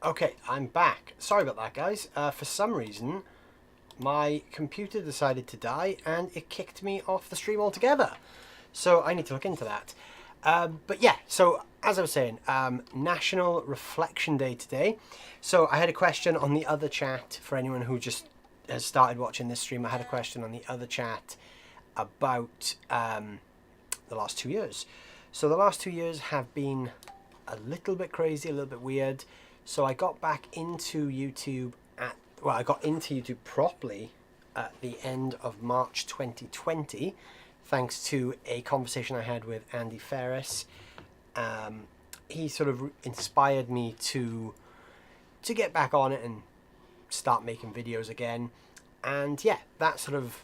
Okay, I'm back. Sorry about that, guys. For some reason, my computer decided to die and it kicked me off the stream altogether. So I need to look into that. But yeah, so as I was saying, National Reflection Day today. So I had a question on the other chat for anyone who just has started watching this stream. I had a question on the other chat about the last 2 years. So the last 2 years have been a little bit crazy, a little bit weird. So I got back into YouTube I got into YouTube properly at the end of March 2020, thanks to a conversation I had with Andy Ferris. He sort of inspired me to get back on it and start making videos again. And yeah, that sort of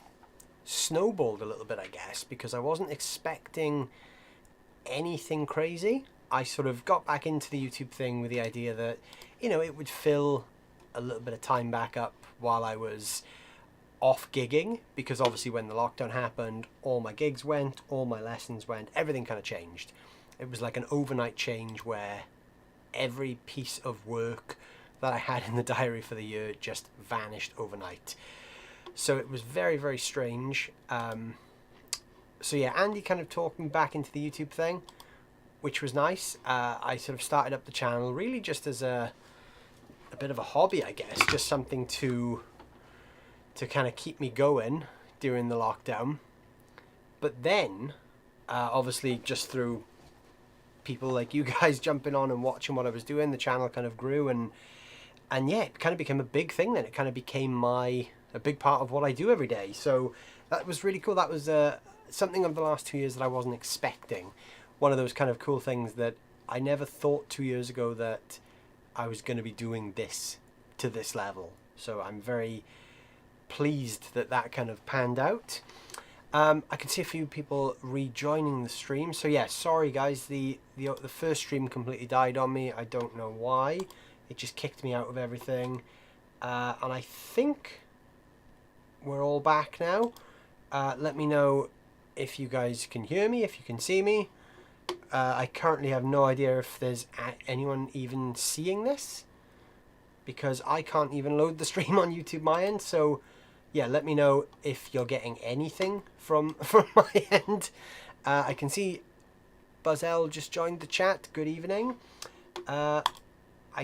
snowballed a little bit, I guess, because I wasn't expecting anything crazy. I sort of got back into the YouTube thing with the idea that, you know, it would fill a little bit of time back up while I was off gigging, because obviously when the lockdown happened, all my gigs went, all my lessons went, everything kind of changed. It was like an overnight change where every piece of work that I had in the diary for the year just vanished overnight. So it was very, very strange. So yeah, Andy kind of talked me back into the YouTube thing, which was nice. I sort of started up the channel really just as a bit of a hobby, I guess, just something to kind of keep me going during the lockdown. But then, obviously, just through people like you guys jumping on and watching what I was doing, the channel kind of grew, and yeah, it kind of became a big thing then. It kind of became a big part of what I do every day. So that was really cool. That was something of the last 2 years that I wasn't expecting. One of those kind of cool things that I never thought 2 years ago that I was going to be doing this to this level. So I'm very pleased that that kind of panned out. I can see a few people rejoining the stream. So yeah, sorry guys, the first stream completely died on me. I don't know why. It just kicked me out of everything. And I think we're all back now. Let me know if you guys can hear me, if you can see me. I currently have no idea if there's anyone even seeing this, because I can't even load the stream on YouTube my end. So yeah, let me know if you're getting anything from my end. I can see Buzzell just joined the chat. Good evening. I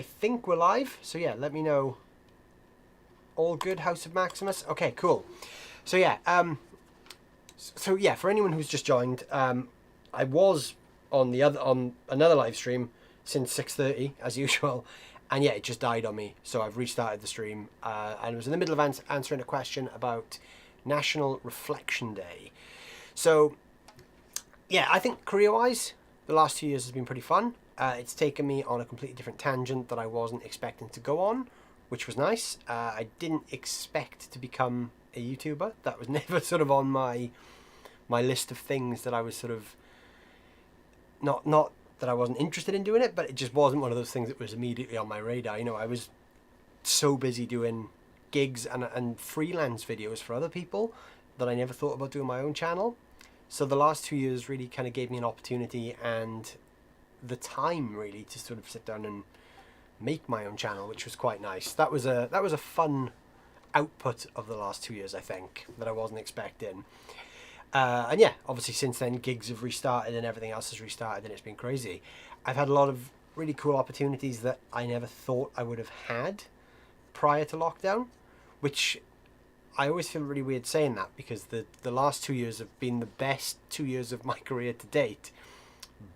think we're live, so yeah, let me know. All good, House of Maximus? Okay, cool. So yeah, for anyone who's just joined, I was on another live stream since 6:30 as usual, and yeah, it just died on me. So I've restarted the stream, and I was in the middle of answering a question about National Reflection Day. So yeah, I think career-wise, the last 2 years has been pretty fun. It's taken me on a completely different tangent that I wasn't expecting to go on, which was nice. I didn't expect to become a YouTuber. That was never sort of on my list of things that I was sort of not that I wasn't interested in doing it, but it just wasn't one of those things that was immediately on my radar. You know, I was so busy doing gigs and freelance videos for other people that I never thought about doing my own channel. So the last 2 years really kind of gave me an opportunity and the time really to sort of sit down and make my own channel, which was quite nice. That was a fun output of the last 2 years, I think, that I wasn't expecting. And yeah, obviously since then gigs have restarted and everything else has restarted and it's been crazy. I've had a lot of really cool opportunities that I never thought I would have had prior to lockdown, which I always feel really weird saying that, because the last 2 years have been the best 2 years of my career to date,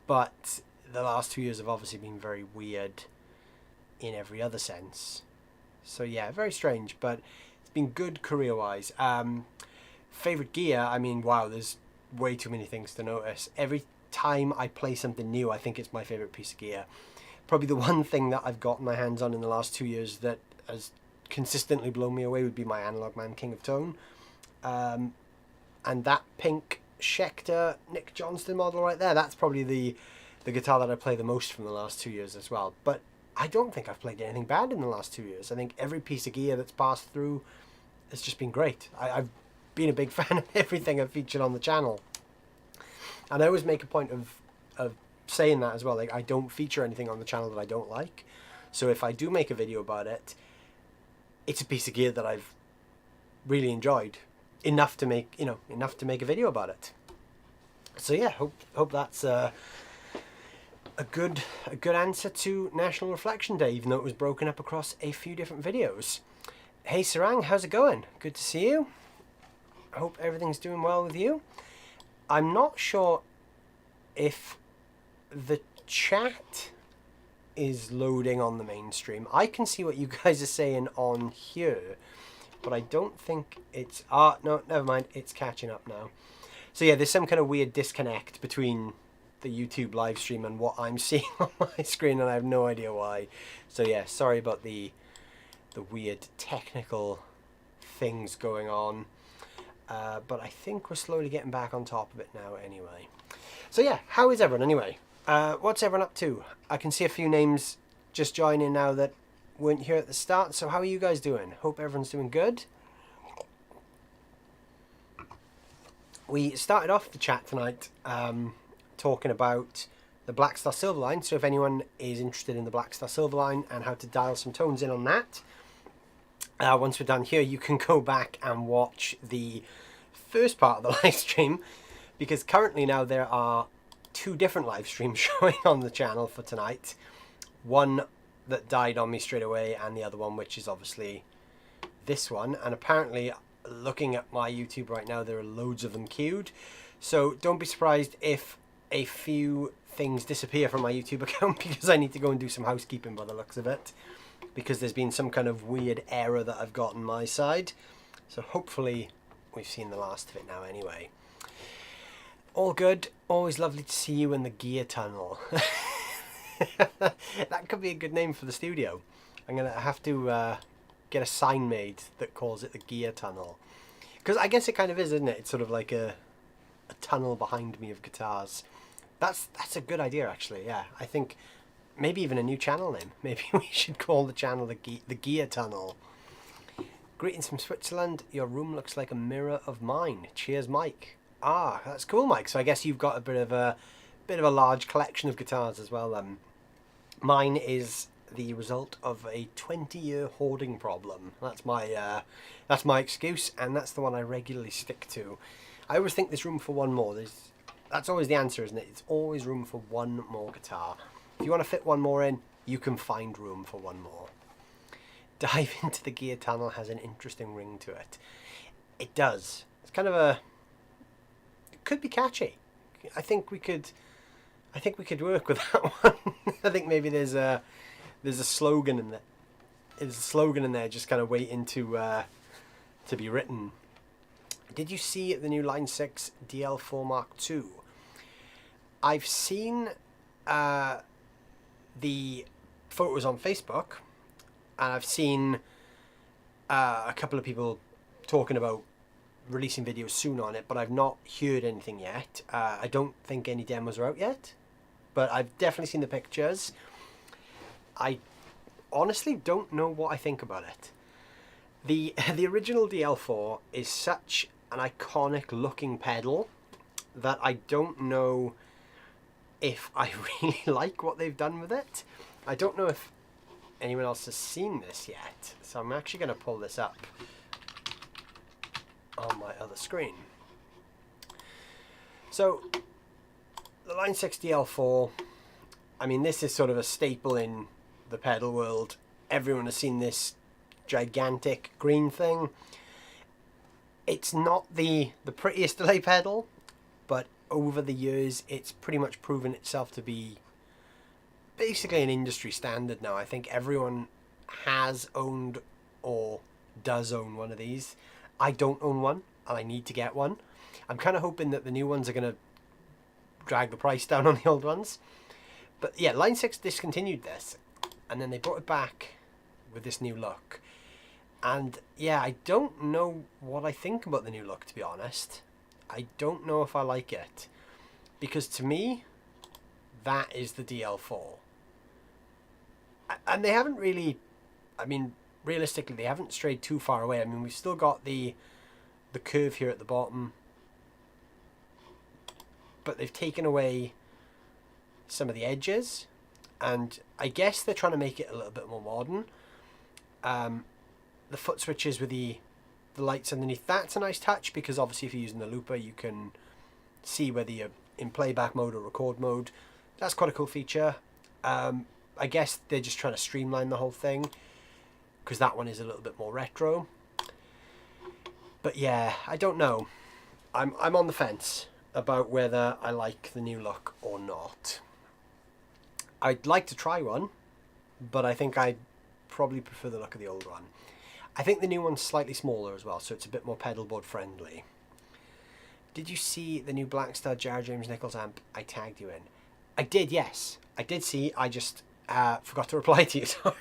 but the last 2 years have obviously been very weird in every other sense. So yeah, very strange, but it's been good career-wise. Favorite gear, I mean, wow, there's way too many things to notice. Every time I play something new, I think it's my favorite piece of gear. Probably the one thing that I've gotten my hands on in the last 2 years that has consistently blown me away would be my Analog Man King of Tone. And that pink Schecter Nick Johnston model right there, that's probably the guitar that I play the most from the last 2 years as well. But I don't think I've played anything bad in the last 2 years. I think every piece of gear that's passed through has just been great. I've been a big fan of everything I've featured on the channel. And I always make a point of saying that as well. Like, I don't feature anything on the channel that I don't like. So if I do make a video about it, it's a piece of gear that I've really enjoyed enough to make, you know, enough to make a video about it. So yeah, hope that's a good answer to National Reflection Day, even though it was broken up across a few different videos. Hey Sarang, how's it going? Good to see you. I hope everything's doing well with you. I'm not sure if the chat is loading on the mainstream. I can see what you guys are saying on here, but I don't think it's... Ah, no, never mind. It's catching up now. So yeah, there's some kind of weird disconnect between the YouTube live stream and what I'm seeing on my screen, and I have no idea why. So yeah, sorry about the weird technical things going on. But I think we're slowly getting back on top of it now anyway. So yeah, how is everyone anyway? What's everyone up to? I can see a few names just joining now that weren't here at the start. So how are you guys doing? Hope everyone's doing good. We started off the chat tonight talking about the Blackstar Silverline. So if anyone is interested in the Blackstar Silverline and how to dial some tones in on that, once we're done here, you can go back and watch the first part of the live stream, because currently now there are 2 different live streams showing on the channel for tonight. One that died on me straight away, and the other one, which is obviously this one. And apparently, looking at my YouTube right now, there are loads of them queued. So don't be surprised if a few things disappear from my YouTube account, because I need to go and do some housekeeping by the looks of it, because there's been some kind of weird error that I've got on my side. So hopefully we've seen the last of it now anyway. All good. Always lovely to see you in the gear tunnel. That could be a good name for the studio. I'm going to have to get a sign made that calls it the gear tunnel. Because I guess it kind of is, isn't it? It's sort of like a tunnel behind me of guitars. That's a good idea, actually. Yeah, I think maybe even a new channel name. Maybe we should call the channel the Gear Tunnel. Greetings from Switzerland. Your room looks like a mirror of mine. Cheers, Mike. Ah, that's cool, Mike. So I guess you've got a bit of a large collection of guitars as well. Mine is the result of a 20-year hoarding problem. That's my excuse, and that's the one I regularly stick to. I always think there's room for one more. That's always the answer, isn't it? It's always room for one more guitar. If you want to fit one more in, you can find room for one more. Dive into the Gear Tunnel has an interesting ring to it. It does. It's kind of it could be catchy. I think we could work with that one. I think maybe there's a slogan in there. There's a slogan in there just kind of waiting to be written. Did you see the new Line 6 Dl6 Mark II? I've seen the photos on Facebook, and I've seen a couple of people talking about releasing videos soon on it, but I've not heard anything yet. I don't think any demos are out yet, but I've definitely seen the pictures. I honestly don't know what I think about it. The original DL4 is such an iconic looking pedal that I don't know if I really like what they've done with it. I don't know if anyone else has seen this yet, so I'm actually going to pull this up on my other screen. So the Line 6 DL4, I mean, this is sort of a staple in the pedal world. Everyone has seen this gigantic green thing. It's not the prettiest delay pedal, but over the years it's pretty much proven itself to be basically an industry standard now. I think everyone has owned or does own one of these. I don't own one, and I need to get one. I'm kind of hoping that the new ones are going to drag the price down on the old ones. But yeah, Line 6 discontinued this, and then they brought it back with this new look. And yeah, I don't know what I think about the new look, to be honest. I don't know if I like it, because to me, that is the DL4. And they haven't really, I mean, realistically, they haven't strayed too far away. I mean, we've still got the curve here at the bottom, but they've taken away some of the edges, and I guess they're trying to make it a little bit more modern. The foot switches with the lights underneath, that's a nice touch, because obviously if you're using the looper you can see whether you're in playback mode or record mode. That's quite a cool feature. I guess they're just trying to streamline the whole thing, because that one is a little bit more retro. But yeah, I don't know. I'm on the fence about whether I like the new look or not. I'd like to try one, but I think I probably prefer the look of the old one. I think the new one's slightly smaller as well, so it's a bit more pedal board friendly. Did you see the new Blackstar Jared James Nichols amp I tagged you in? I did, yes. I did see, I just forgot to reply to you, sorry.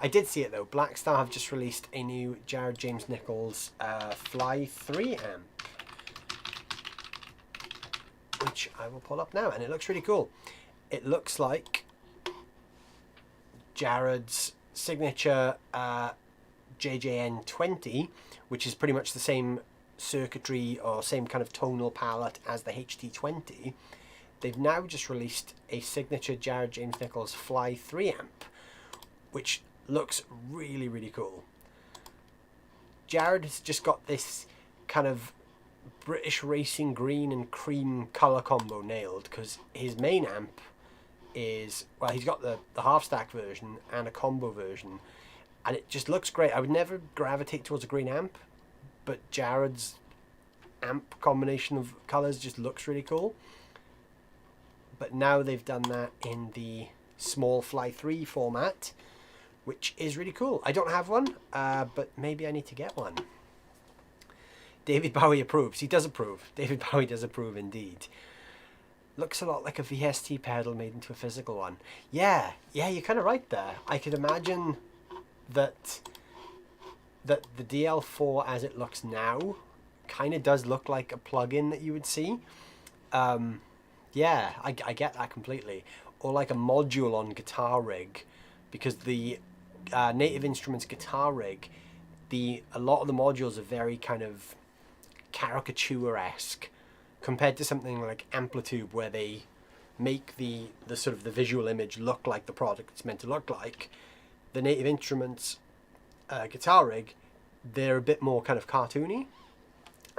I did see it though. Blackstar have just released a new Jared James Nichols Fly 3 amp, which I will pull up now, and it looks really cool. It looks like Jared's signature JJN 20, which is pretty much the same circuitry or same kind of tonal palette as the HT20. They've now just released a signature Jared James Nichols Fly 3 amp, which looks really, really cool. Jared has just got this kind of British racing green and cream colour combo nailed, because his main amp is, well, he's got the half stack version and a combo version, and it just looks great. I would never gravitate towards a green amp, but Jared's amp combination of colours just looks really cool. But now they've done that in the small Fly 3 format, which is really cool. I don't have one, but maybe I need to get one. David Bowie approves. He does approve. David Bowie does approve indeed. Looks a lot like a VST pedal made into a physical one. Yeah, you're kind of right there. I could imagine that the DL4 as it looks now kind of does look like a plug-in that you would see. Yeah, I get that completely. Or like a module on Guitar Rig, because the Native Instruments Guitar Rig, a lot of the modules are very kind of caricature-esque compared to something like Amplitube, where they make the sort of the visual image look like the product it's meant to look like. The Native Instruments Guitar Rig, they're a bit more kind of cartoony,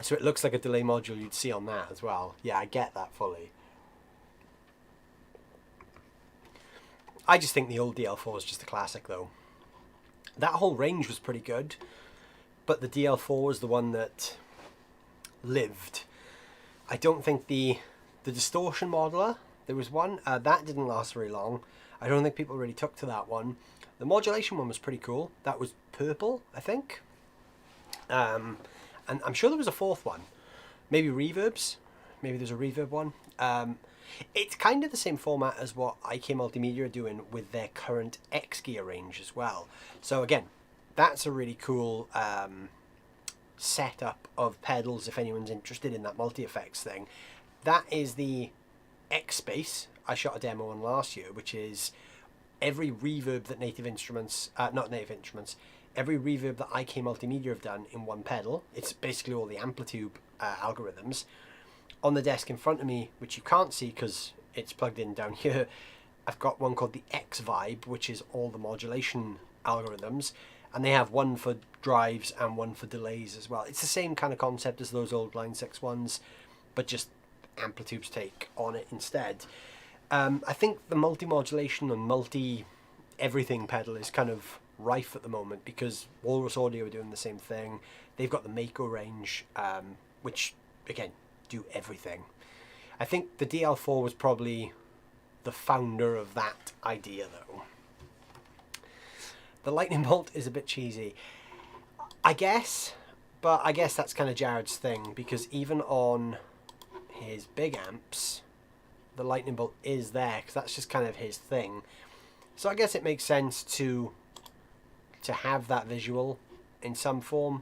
so it looks like a delay module you'd see on that as well. Yeah, I get that fully. I just think the old DL4 is just a classic though. That whole range was pretty good, but the DL4 was the one that lived. I don't think the distortion modeler, there was one, that didn't last very long. I don't think people really took to that one. The modulation one was pretty cool. That was purple, I think. And I'm sure there was a fourth one. Maybe reverbs. Maybe there's a reverb one. It's kind of the same format as what IK Multimedia are doing with their current X Gear range as well. So again, that's a really cool setup of pedals if anyone's interested in that multi-effects thing. That is the X Space I shot a demo on last year, which is every reverb that Native Instruments, every reverb that IK Multimedia have done in one pedal. It's basically all the Amplitube algorithms. On the desk in front of me, which you can't see because it's plugged in down here, I've got one called the X Vibe, which is all the modulation algorithms, and they have one for drives and one for delays as well. It's the same kind of concept as those old Line 6 ones, but just Amplitude's take on it instead. I think the multi-modulation and multi-everything pedal is kind of rife at the moment, because Walrus Audio are doing the same thing. They've got the Mako range, which, again, do everything. I think the DL4 was probably the founder of that idea though. The lightning bolt is a bit cheesy, I guess, but I guess that's kind of Jared's thing, because even on his big amps the lightning bolt is there, because that's just kind of his thing. So I guess it makes sense to have that visual in some form.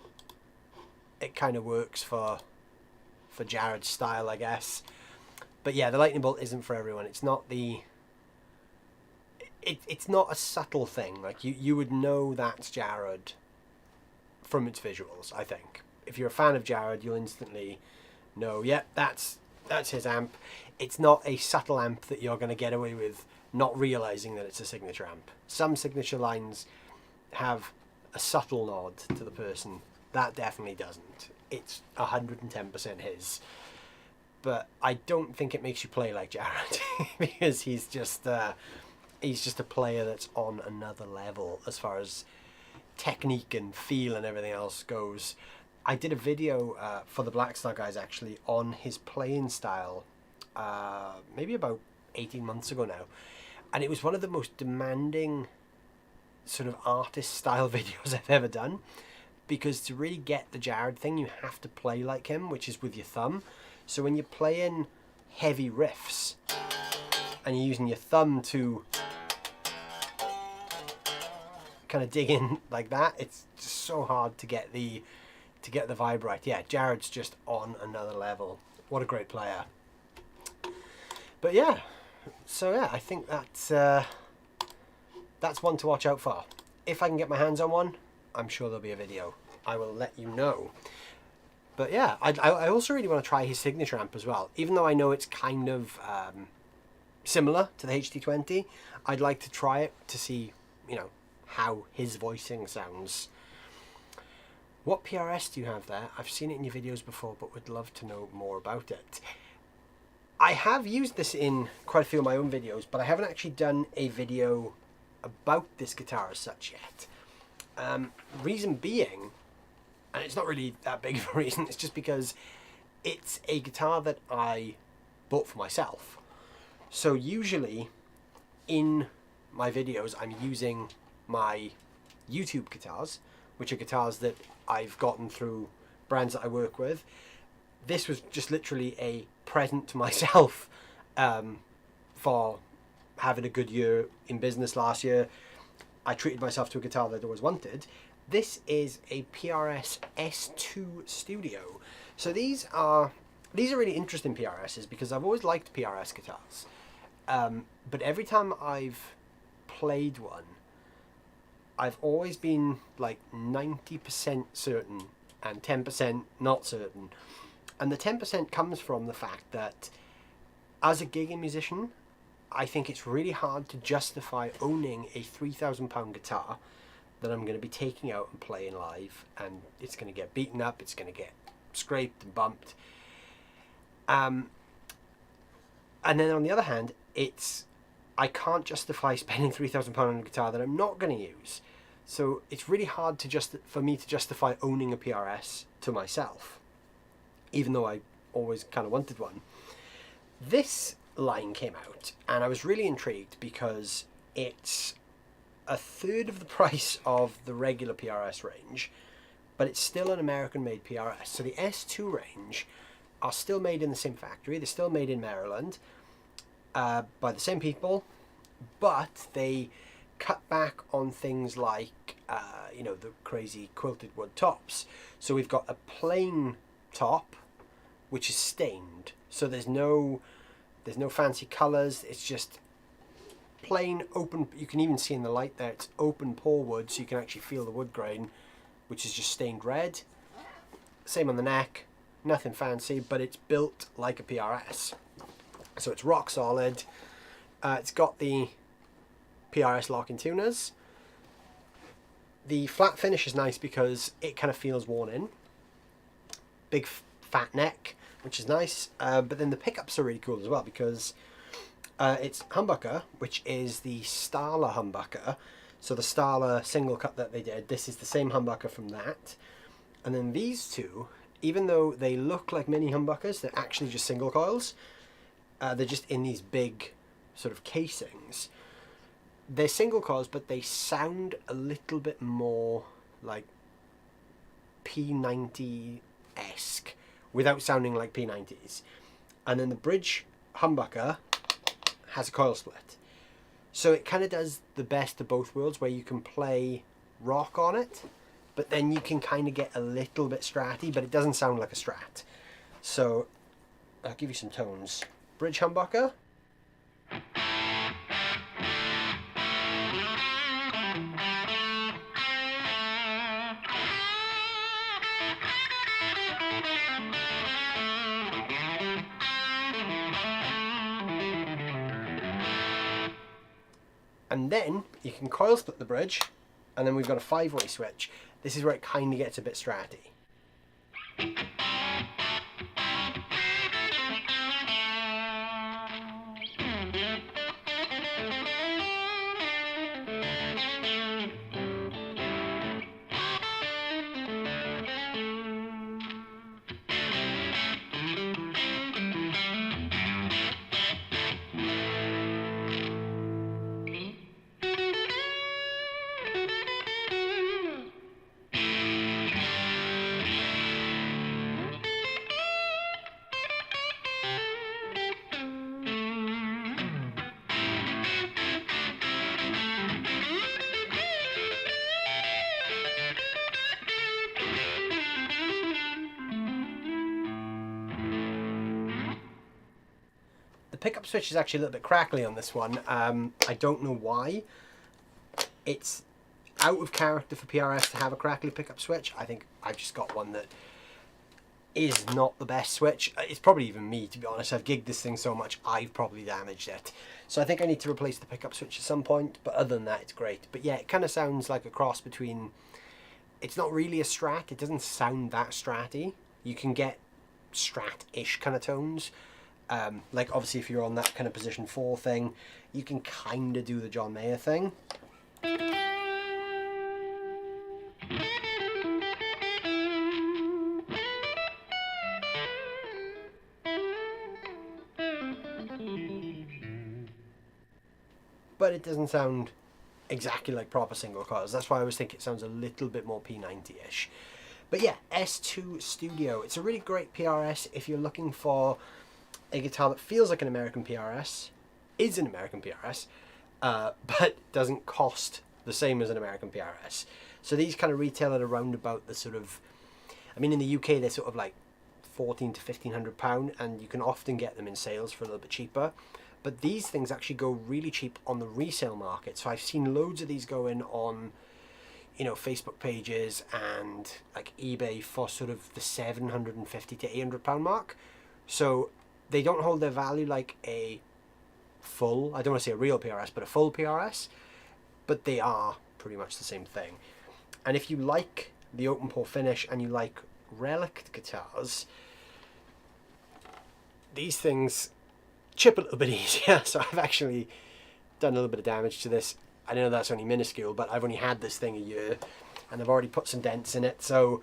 It kind of works for Jared's style, I guess. But yeah, the lightning bolt isn't for everyone. It's not it's not a subtle thing. Like you would know that's Jared from its visuals, I think. If you're a fan of Jared, you'll instantly know, yep, that's his amp. It's not a subtle amp that you're going to get away with not realizing that it's a signature amp. Some signature lines have a subtle nod to the person. That definitely doesn't. It's 110% his. But I don't think it makes you play like Jared because he's just a player that's on another level as far as technique and feel and everything else goes. I did a video for the Blackstar guys actually on his playing style maybe about 18 months ago now, and it was one of the most demanding sort of artist style videos I've ever done, because to really get the Jared thing you have to play like him, which is with your thumb. So when you're playing heavy riffs and you're using your thumb to kind of dig in like that, it's just so hard to get the vibe right. Yeah, Jared's just on another level. What a great player. But yeah, so yeah, I think that's one to watch out for. If I can get my hands on one, I'm sure there'll be a video. I will let you know. But yeah, I also really want to try his signature amp as well. Even though I know it's kind of similar to the HT20, I'd like to try it to see, you know, how his voicing sounds. What PRS do you have there? I've seen it in your videos before, but would love to know more about it. I have used this in quite a few of my own videos, but I haven't actually done a video about this guitar as such yet. Reason being, and it's not really that big of a reason, it's just because it's a guitar that I bought for myself. So usually in my videos I'm using my YouTube guitars, which are guitars that I've gotten through brands that I work with. This was just literally a present to myself for having a good year in business last year. I treated myself to a guitar that I'd always wanted. This is a Prs S2 Studio. So these are really interesting PRSs because I've always liked PRS guitars. But every time I've played one, I've always been like 90% certain and 10% not certain. And the 10% comes from the fact that as a gigging musician, I think it's really hard to justify owning a £3,000 guitar that I'm going to be taking out and playing live, and it's going to get beaten up, it's going to get scraped and bumped. And then on the other hand, I can't justify spending £3,000 on a guitar that I'm not going to use. So it's really hard for me to justify owning a PRS to myself, even though I always kind of wanted one. This line came out and I was really intrigued because it's a third of the price of the regular PRS range, but it's still an American made PRS. So the S2 range are still made in the same factory, they're still made in Maryland by the same people, but they cut back on things like you know, the crazy quilted wood tops. So we've got a plain top which is stained, so there's no fancy colors, it's just plain open. You can even see in the light there it's open pore wood, so you can actually feel the wood grain, which is just stained red. Same on the neck, nothing fancy, but it's built like a PRS, so it's rock solid. It's got the PRS locking tuners. The flat finish is nice because it kind of feels worn in. Big fat neck, which is nice, but then the pickups are really cool as well because it's humbucker, which is the Starler humbucker. So the Starler single cut that they did, this is the same humbucker from that. And then these two, even though they look like mini humbuckers, they're actually just single coils. They're just in these big sort of casings. They're single coils, but they sound a little bit more like P90-esque without sounding like P90s. And then the bridge humbucker has a coil split. So it kind of does the best of both worlds, where you can play rock on it, but then you can kind of get a little bit stratty, but it doesn't sound like a Strat. So I'll give you some tones. Bridge humbucker. And then you can coil split the bridge, and then we've got a 5-way switch. This is where it kind of gets a bit stratty. The pickup switch is actually a little bit crackly on this one. I don't know why. It's out of character for PRS to have a crackly pickup switch. I think I've just got one that is not the best switch. It's probably even me, to be honest. I've gigged this thing so much, I've probably damaged it. So I think I need to replace the pickup switch at some point, but other than that, it's great. But yeah, it kind of sounds like a cross between... It's not really a Strat. It doesn't sound that Stratty. You can get Strat-ish kind of tones. Like obviously if you're on that kind of position 4 thing, you can kind of do the John Mayer thing. But it doesn't sound exactly like proper single coils. That's why I always think it sounds a little bit more P90-ish. But yeah, S2 Studio. It's a really great PRS if you're looking for a guitar that feels like an American PRS, is an American PRS, but doesn't cost the same as an American PRS. So these kind of retail at around about the sort of, I mean in the UK they're sort of like £1,400 to £1,500, and you can often get them in sales for a little bit cheaper. But these things actually go really cheap on the resale market. So I've seen loads of these going on, you know, Facebook pages and like eBay for sort of the £750 to £800 mark. So they don't hold their value like a full, I don't want to say a real PRS, but a full PRS, but they are pretty much the same thing. And if you like the open pore finish and you like relic guitars, these things chip a little bit easier. So I've actually done a little bit of damage to this. I know that's only minuscule, but I've only had this thing a year and I've already put some dents in it. So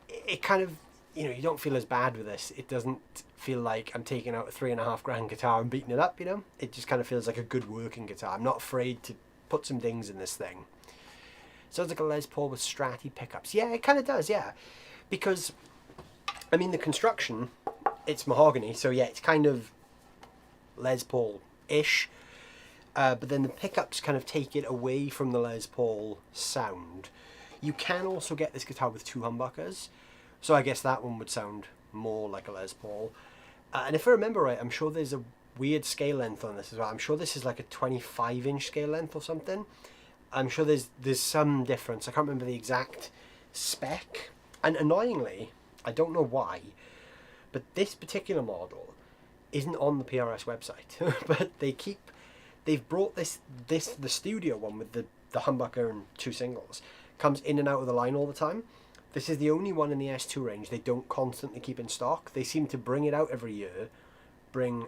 it kind of, you know, you don't feel as bad with this. It doesn't feel like I'm taking out a £3,500 guitar and beating it up, you know. It just kind of feels like a good working guitar. I'm not afraid to put some dings in this thing. Sounds like a Les Paul with Stratty pickups. Yeah, it kind of does, yeah. Because, I mean, the construction, it's mahogany, so yeah, it's kind of Les Paul-ish. But then the pickups kind of take it away from the Les Paul sound. You can also get this guitar with 2 humbuckers, so I guess that one would sound more like a Les Paul. And if I remember right, I'm sure there's a weird scale length on this as well. I'm sure this is like a 25-inch scale length or something. I'm sure there's some difference. I can't remember the exact spec. And annoyingly, I don't know why, but this particular model isn't on the PRS website. But they've brought the studio one with the humbucker and 2 singles. Comes in and out of the line all the time. This is the only one in the S2 range they don't constantly keep in stock. They seem to bring it out every year, bring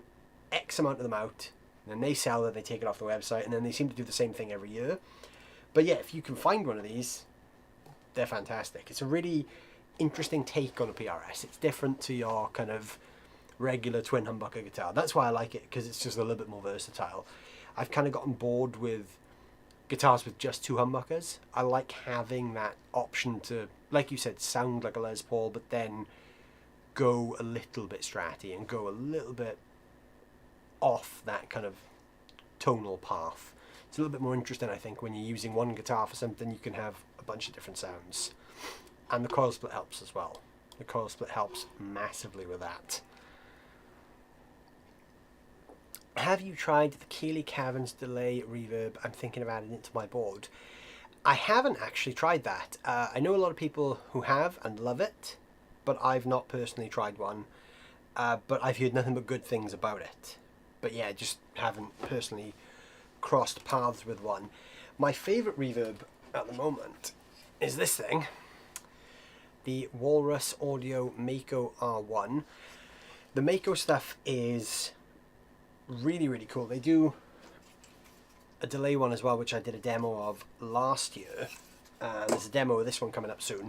X amount of them out, and then they sell it, they take it off the website, and then they seem to do the same thing every year. But yeah, if you can find one of these, they're fantastic. It's a really interesting take on a PRS. It's different to your kind of regular twin humbucker guitar. That's why I like it, because it's just a little bit more versatile. I've kind of gotten bored with guitars with just 2 humbuckers. I like having that option to, like you said, sound like a Les Paul, but then go a little bit Stratty and go a little bit off that kind of tonal path. It's a little bit more interesting, I think, when you're using one guitar for something. You can have a bunch of different sounds. And the coil split helps as well. The coil split helps massively with that. Have you tried the Keeley Caverns delay reverb? I'm thinking of adding it to my board. I haven't actually tried that. I know a lot of people who have and love it, but I've not personally tried one. But I've heard nothing but good things about it. But yeah, just haven't personally crossed paths with one. My favourite reverb at the moment is this thing, the Walrus Audio Mako R1. The Mako stuff is really, really cool. They do a delay one as well, which I did a demo of last year. There's a demo of this one coming up soon.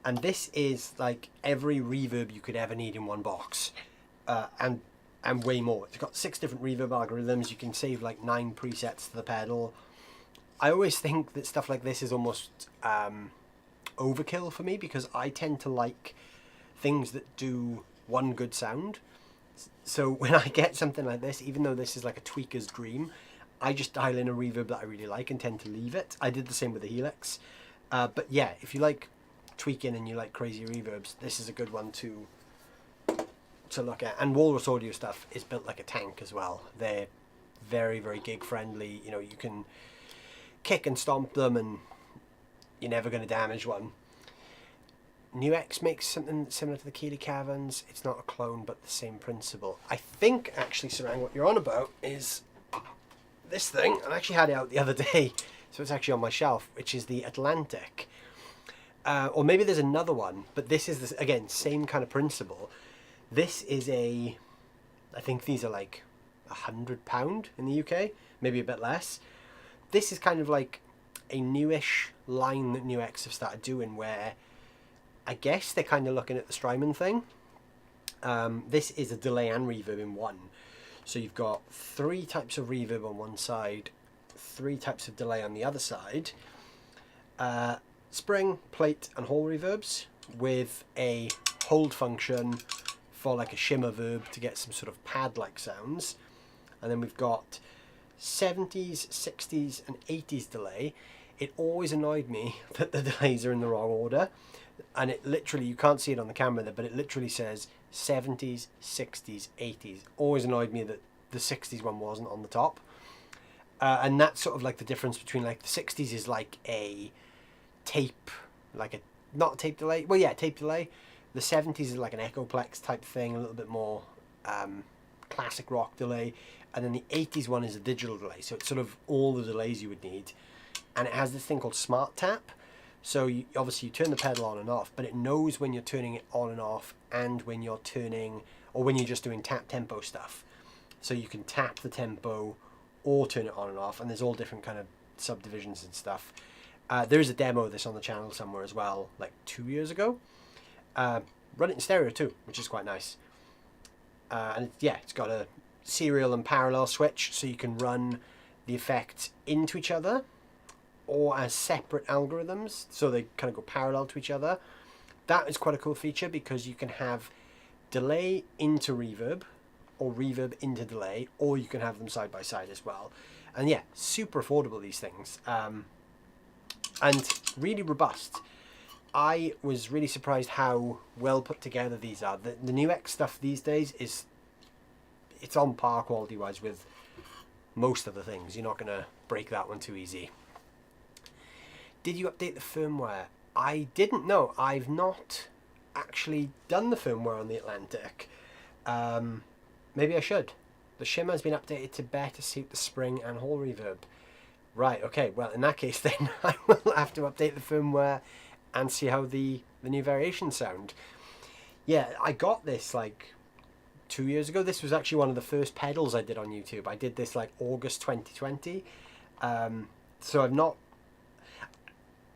And this is like every reverb you could ever need in one box. And way more. It's got 6 different reverb algorithms. You can save like 9 presets to the pedal. I always think that stuff like this is almost overkill for me, because I tend to like things that do one good sound. So when I get something like this, even though this is like a tweaker's dream, I just dial in a reverb that I really like and tend to leave it. I did the same with the Helix. But yeah, if you like tweaking and you like crazy reverbs, this is a good one to look at. And Walrus Audio stuff is built like a tank as well. They're very, very gig friendly. You know, you can kick and stomp them and you're never going to damage one. NUX makes something similar to the Keeley Caverns. It's not a clone, but the same principle. I think actually, Sarang, what you're on about is this thing. I actually had it out the other day, so it's actually on my shelf, which is the Atlantic. Or maybe there's another one, but this is, this, again, same kind of principle. This is I think these are like £100 in the UK, maybe a bit less. This is kind of like a newish line that NUX have started doing, where I guess they're kind of looking at the Strymon thing. This is a delay and reverb in one. So you've got 3 types of reverb on one side, 3 types of delay on the other side. Spring, plate and hall reverbs with a hold function for like a shimmer verb to get some sort of pad-like sounds. And then we've got 70s, 60s and 80s delay. It always annoyed me that the delays are in the wrong order. And it literally, you can't see it on the camera there, but it literally says 70s, 60s, 80s. Always annoyed me that the 60s one wasn't on the top. And that's sort of like the difference between, like, the 60s is like a tape, like a, not a tape delay, well yeah, tape delay. The 70s is like an Echoplex type thing, a little bit more classic rock delay. And then the 80s one is a digital delay, so it's sort of all the delays you would need. And it has this thing called Smart Tap. So obviously you turn the pedal on and off, but it knows when you're turning it on and off and when you're turning, or when you're just doing tap tempo stuff. So you can tap the tempo or turn it on and off, and there's all different kind of subdivisions and stuff. There is a demo of this on the channel somewhere as well, like 2 years ago. Run it in stereo too, which is quite nice. And yeah, it's got a serial and parallel switch, so you can run the effects into each other or as separate algorithms, so they kind of go parallel to each other. That is quite a cool feature, because you can have delay into reverb or reverb into delay, or you can have them side by side as well. And yeah, super affordable, these things, and really robust. I was really surprised how well put together these are. The NUX stuff these days is, it's on par quality wise with most of the things. You're not going to break that one too easy. Did you update the firmware? I didn't know. I've not actually done the firmware on the Atlantic. Maybe I should. The shimmer has been updated to better suit the spring and hall reverb. Right, okay, well in that case then I will have to update the firmware and see how the new variations sound. Yeah, I got this like 2 years ago. This was actually one of the first pedals I did on YouTube. I did this like August 2020. So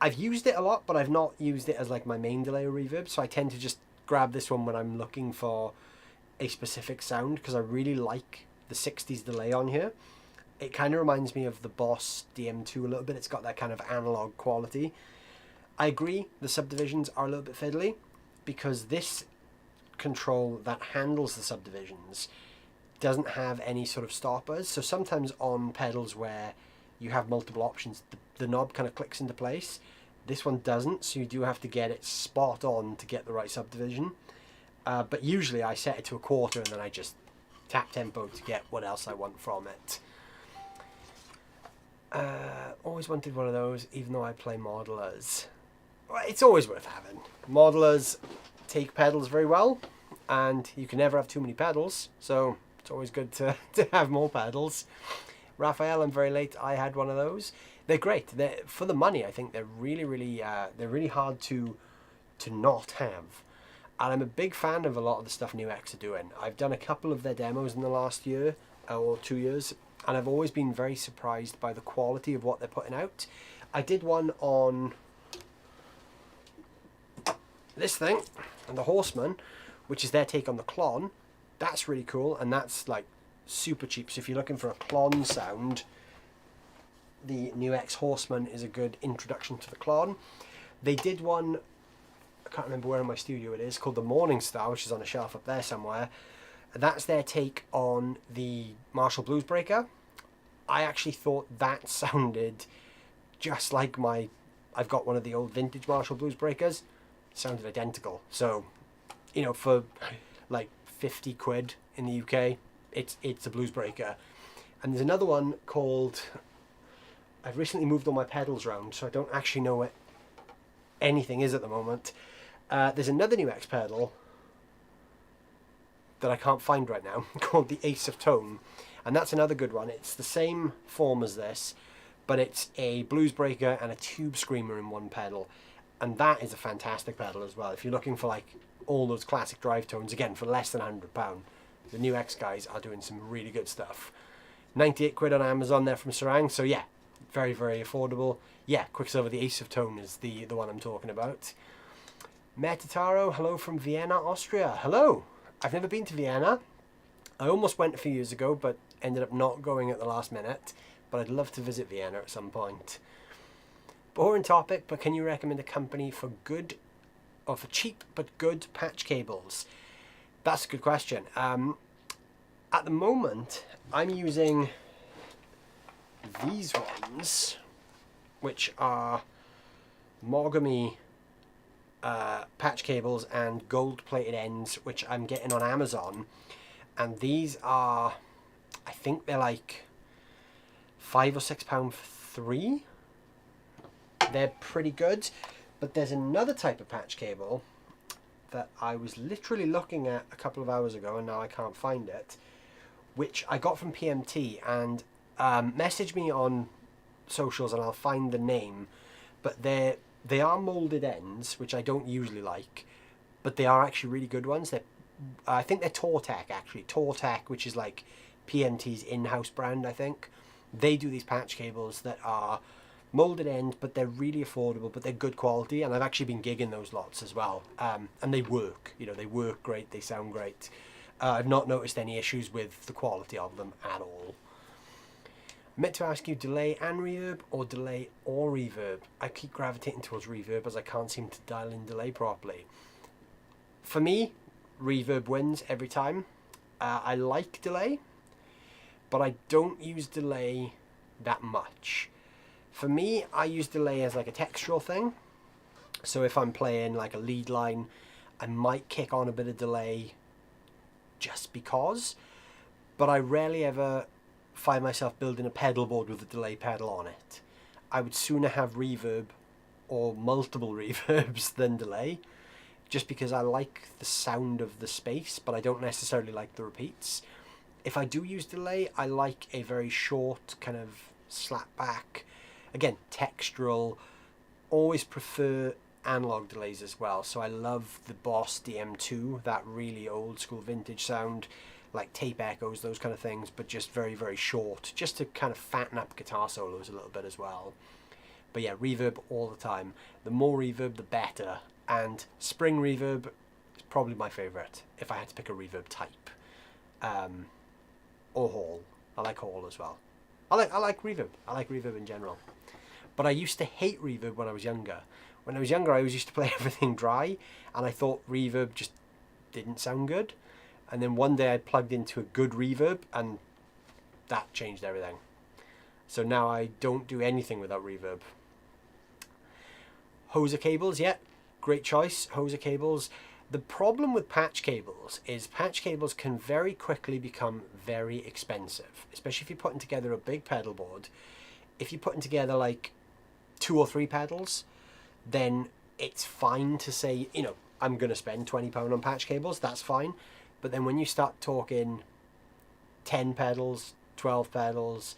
I've used it a lot, but I've not used it as like my main delay or reverb. So I tend to just grab this one when I'm looking for a specific sound, because I really like the 60s delay on here. It kind of reminds me of the Boss DM2 a little bit. It's got that kind of analog quality. I agree, the subdivisions are a little bit fiddly, because this control that handles the subdivisions doesn't have any sort of stoppers. So sometimes on pedals where you have multiple options, the knob kind of clicks into place. This one doesn't, so you do have to get it spot on to get the right subdivision. But usually I set it to a quarter and then I just tap tempo to get what else I want from it. Always wanted one of those, even though I play modelers. Well, it's always worth having. Modelers take pedals very well, and you can never have too many pedals, so it's always good to have more pedals. Raphael, I'm very late. I had one of those. They're great. They're, for the money, I think they're really hard to not have. And I'm a big fan of a lot of the stuff New X are doing. I've done a couple of their demos in the last year or 2 years, and I've always been very surprised by the quality of what they're putting out. I did one on this thing, and the Horseman, which is their take on the Klon. That's really cool, and that's like super cheap. So if you're looking for a Klon sound, the New X Horseman is a good introduction to the Klon. They did one, I can't remember where in my studio it is, called the Morning Star, which is on a shelf up there somewhere. That's their take on the Marshall Bluesbreaker. I actually thought that sounded just like I've got one of the old vintage Marshall Bluesbreakers. It sounded identical. So, you know, for like 50 quid in the UK, it's a Bluesbreaker. And there's another one called, I've recently moved all my pedals around, so I don't actually know what anything is at the moment. There's another New X pedal that I can't find right now called the Ace of Tone, and that's another good one. It's the same form as this, but it's a Bluesbreaker and a Tube Screamer in one pedal, and that is a fantastic pedal as well. If you're looking for like all those classic drive tones, again for less than £100, the New X guys are doing some really good stuff. 98 quid on Amazon there from Sarang, so yeah, very affordable. Yeah, Quicksilver, the Ace of Tone is the one I'm talking about. Metataro, hello from Vienna, Austria. Hello. I've never been to Vienna. I almost went a few years ago, but ended up not going at the last minute. But I'd love to visit Vienna at some point. Boring topic, but can you recommend a company for cheap but good patch cables? That's a good question. At the moment, I'm using these ones, which are Mogami patch cables and gold-plated ends, which I'm getting on Amazon. And these are, I think they're like £5 or £6 for 3. They're pretty good. But there's another type of patch cable that I was literally looking at a couple of hours ago, and now I can't find it, which I got from PMT, and message me on socials and I'll find the name. But they are molded ends, which I don't usually like, but they are actually really good ones. I think they're Tortec, actually. Tortec, which is like PMT's in-house brand, I think. They do these patch cables that are molded end, but they're really affordable, but they're good quality, and I've actually been gigging those lots as well. And they work, you know, they work great, they sound great. I've not noticed any issues with the quality of them at all. I meant to ask you delay and reverb, or delay or reverb. I keep gravitating towards reverb as I can't seem to dial in delay properly. For me, reverb wins every time. I like delay, but I don't use delay that much. For me, I use delay as like a textural thing. So if I'm playing like a lead line, I might kick on a bit of delay just because, but I rarely ever find myself building a pedal board with a delay pedal on it. I would sooner have reverb or multiple reverbs than delay, just because I like the sound of the space, but I don't necessarily like the repeats. If I do use delay, I like a very short kind of slap back, again, textural. Always prefer analog delays as well, so I love the Boss DM2, that really old school vintage sound, like tape echoes, those kind of things, but just very short, just to kind of fatten up guitar solos a little bit as well. But yeah, reverb all the time. The more reverb, the better. And spring reverb is probably my favorite if I had to pick a reverb type. Or hall. I like hall as well. I like reverb. I like reverb in general. But I used to hate reverb when I was younger. When I was younger, I always used to play everything dry, and I thought reverb just didn't sound good. And then one day I plugged into a good reverb, and that changed everything. So now I don't do anything without reverb. Hoser cables, yeah, great choice, Hoser cables. The problem with patch cables is patch cables can very quickly become very expensive, especially if you're putting together a big pedal board. If you're putting together like 2 or 3 pedals, then it's fine to say, you know, I'm going to spend £20 on patch cables, that's fine. But then when you start talking 10 pedals, 12 pedals,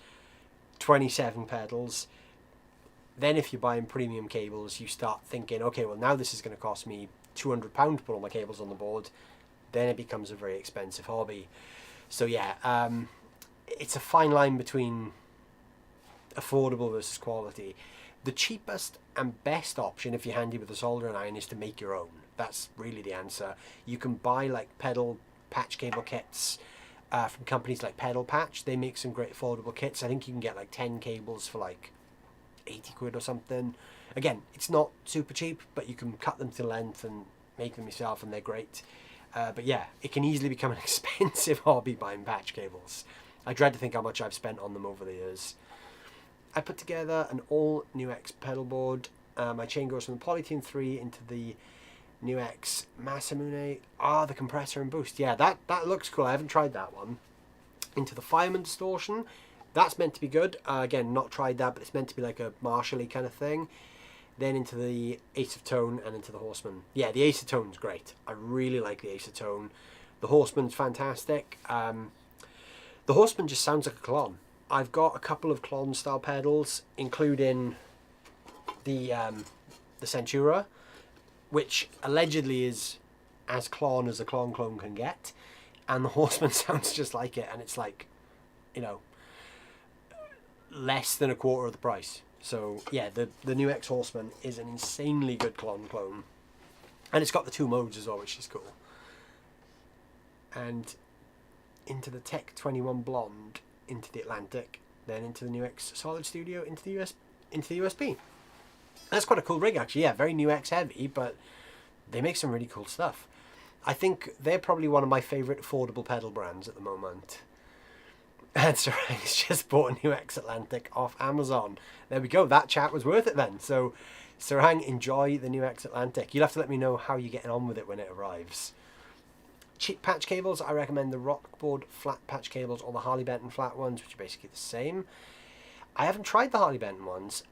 27 pedals. Then if you're buying premium cables, you start thinking, okay, well now this is going to cost me £200 to put all my cables on the board. Then it becomes a very expensive hobby. So yeah, it's a fine line between affordable versus quality. The cheapest and best option, if you're handy with a soldering iron, is to make your own. That's really the answer. You can buy like pedal patch cable kits from companies like Pedal Patch. They make some great affordable kits. I think you can get like 10 cables for like 80 quid or something. Again, it's not super cheap, but you can cut them to length and make them yourself, and they're great. But yeah, it can easily become an expensive hobby buying patch cables. I dread to think how much I've spent on them over the years. I put together an all NUX pedal board. My chain goes from the Polytune 3 into the NUX Masamune. The compressor and boost. Yeah, that looks cool. I haven't tried that one. Into the Fireman distortion. That's meant to be good. Again, not tried that, but it's meant to be like a Marshall-y kind of thing. Then into the Ace of Tone and into the Horseman. Yeah, the Ace of Tone's great. I really like the Ace of Tone. The Horseman's fantastic. The Horseman just sounds like a Klon. I've got a couple of Klon style pedals, including the Centura, which allegedly is as Klon as a Klon clone can get, and the Horseman sounds just like it, and it's like, you know, less than a quarter of the price. So yeah, the NUX Horseman is an insanely good Klon clone, and it's got the 2 modes as well, which is cool. And into the Tech 21 Blonde, into the Atlantic, then into the NUX Solid Studio, into the USB. That's quite a cool rig actually. Yeah, very NUX heavy, but they make some really cool stuff. I think they're probably one of my favourite affordable pedal brands at the moment. And Sarang's just bought a NUX Atlantic off Amazon. There we go, that chat was worth it then. So Sarang, enjoy the NUX Atlantic. You'll have to let me know how you're getting on with it when it arrives. Cheap patch cables, I recommend the Rockboard flat patch cables or the Harley Benton flat ones, which are basically the same. I haven't tried the Harley Benton ones,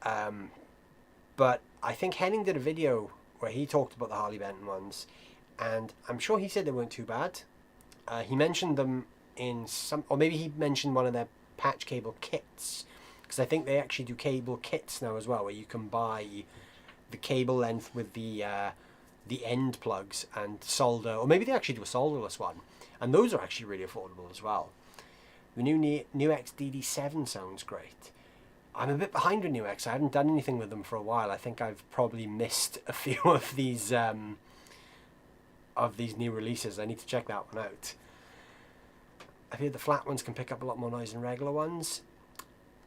but I think Henning did a video where he talked about the Harley Benton ones, and I'm sure he said they weren't too bad. He mentioned them in some, or maybe he mentioned one of their patch cable kits, because I think they actually do cable kits now as well, where you can buy the cable length with the end plugs and solder, or maybe they actually do a solderless one, and those are actually really affordable as well. The new NUX DD7 sounds great. I'm a bit behind with NUX. I haven't done anything with them for a while. I think I've probably missed a few of these new releases. I need to check that one out. I've heard the flat ones can pick up a lot more noise than regular ones.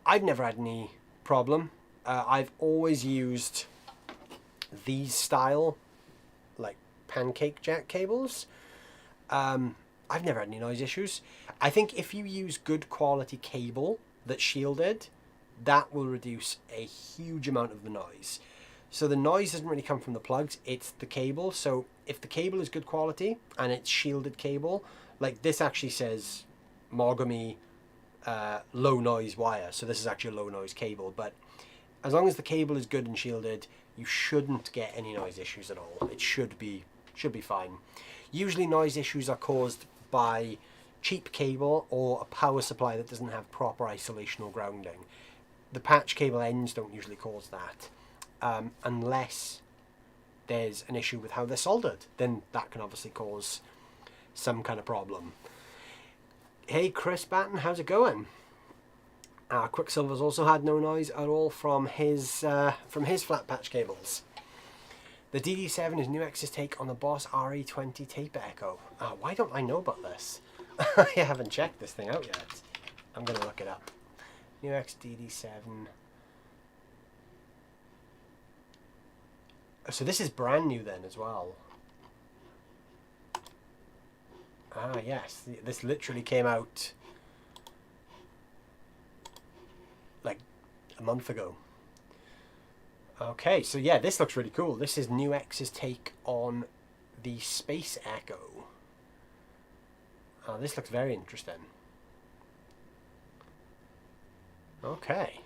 I've never had any problem. I've always used these style like pancake jack cables. I've never had any noise issues. I think if you use good quality cable that's shielded, that will reduce a huge amount of the noise. So the noise doesn't really come from the plugs, it's the cable. So if the cable is good quality and it's shielded cable, like this actually says Mogami low noise wire, so this is actually a low noise cable, but as long as the cable is good and shielded, you shouldn't get any noise issues at all. It should be fine. Usually noise issues are caused by cheap cable or a power supply that doesn't have proper isolation or grounding. The patch cable ends don't usually cause that, unless there's an issue with how they're soldered. Then that can obviously cause some kind of problem. Hey Chris Batten, how's it going? Quicksilver's also had no noise at all from his flat patch cables. The DD7 is NUX's take on the Boss RE20 tape echo. Why don't I know about this? I haven't checked this thing out yet. I'm going to look it up. NUX DD7. So this is brand new then as well. Yes, this literally came out like a month ago. Okay, so yeah, this looks really cool. This is NUX's take on the Space Echo. This looks very interesting. Okay.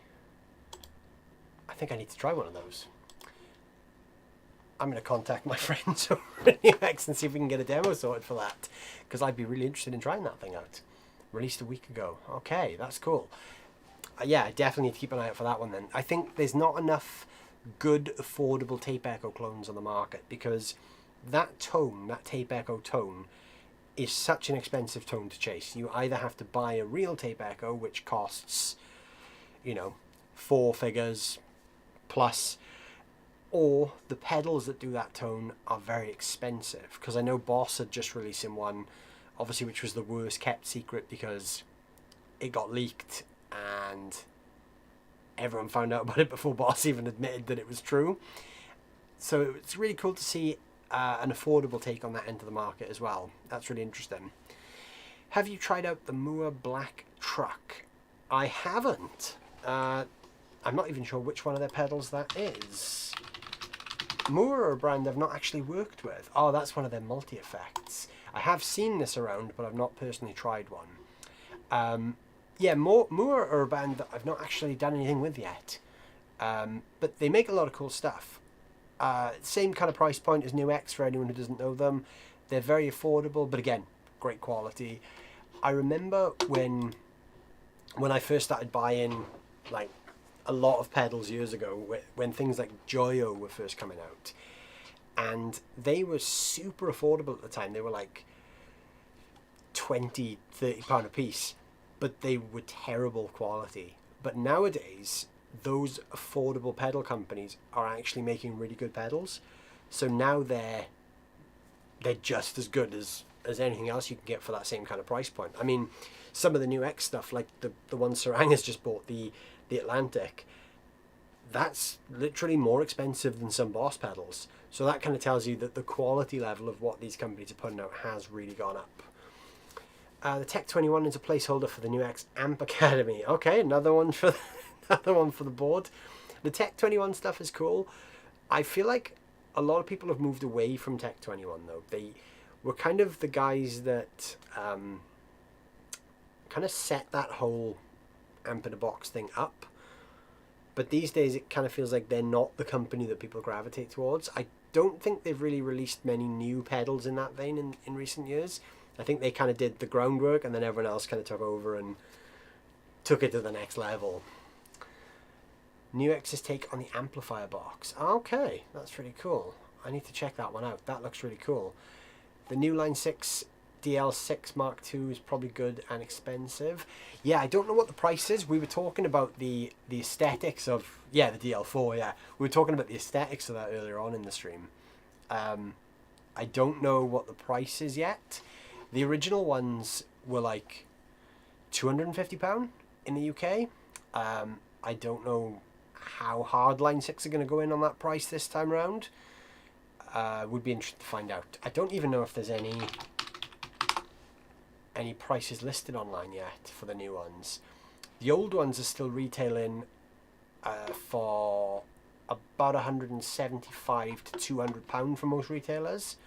I think I need to try one of those. I'm going to contact my friends over at NUX and see if we can get a demo sorted for that, because I'd be really interested in trying that thing out. Released a week ago. Okay, that's cool. Yeah, I definitely need to keep an eye out for that one then. I think there's not enough good affordable tape echo clones on the market, because that tone, that tape echo tone, is such an expensive tone to chase. You either have to buy a real tape echo, which costs, you know, 4 figures plus, or the pedals that do that tone are very expensive. Because I know Boss had just releasing one, obviously, which was the worst kept secret because it got leaked and everyone found out about it before Boss even admitted that it was true. So it's really cool to see an affordable take on that end of the market as well. That's really interesting. Have you tried out the Moore Black Truck? I haven't. I'm not even sure which one of their pedals that is. Moore are a brand I've not actually worked with. Oh, that's one of their multi-effects. I have seen this around, but I've not personally tried one. Yeah, Moore are a band that I've not actually done anything with yet. But they make a lot of cool stuff. Same kind of price point as New X for anyone who doesn't know them. They're very affordable, but again, great quality. I remember when I first started buying like a lot of pedals years ago, when things like Joyo were first coming out, and they were super affordable at the time. They were like £20-30 a piece, but they were terrible quality. But nowadays, those affordable pedal companies are actually making really good pedals. So now they're just as good as anything else you can get for that same kind of price point. I mean, some of the New X stuff, like the one Sarang has just bought, the Atlantic, that's literally more expensive than some Boss pedals. So that kind of tells you that the quality level of what these companies are putting out has really gone up. The Tech 21 is a placeholder for the New X Amp Academy. Okay, another one for the board. The Tech 21 stuff is cool. I feel like a lot of people have moved away from Tech 21 though. They were kind of the guys that kind of set that whole amp in a box thing up. But these days it kind of feels like they're not the company that people gravitate towards. I don't think they've really released many new pedals in that vein in recent years. I think they kind of did the groundwork and then everyone else kind of took over and took it to the next level. New X's take on the amplifier box. Okay, that's really cool. I need to check that one out. That looks really cool. The new Line 6 Dl6 Mark II is probably good and expensive. Yeah, I don't know what the price is. We were talking about the aesthetics of, yeah, the DL4, yeah. We were talking about the aesthetics of that earlier on in the stream. I don't know what the price is yet. The original ones were like £250 in the UK. I don't know how hard Line 6 are going to go in on that price this time around. Would be interested to find out. I don't even know if there's any prices listed online yet for the new ones. The old ones are still retailing for about £175 to £200 for most retailers.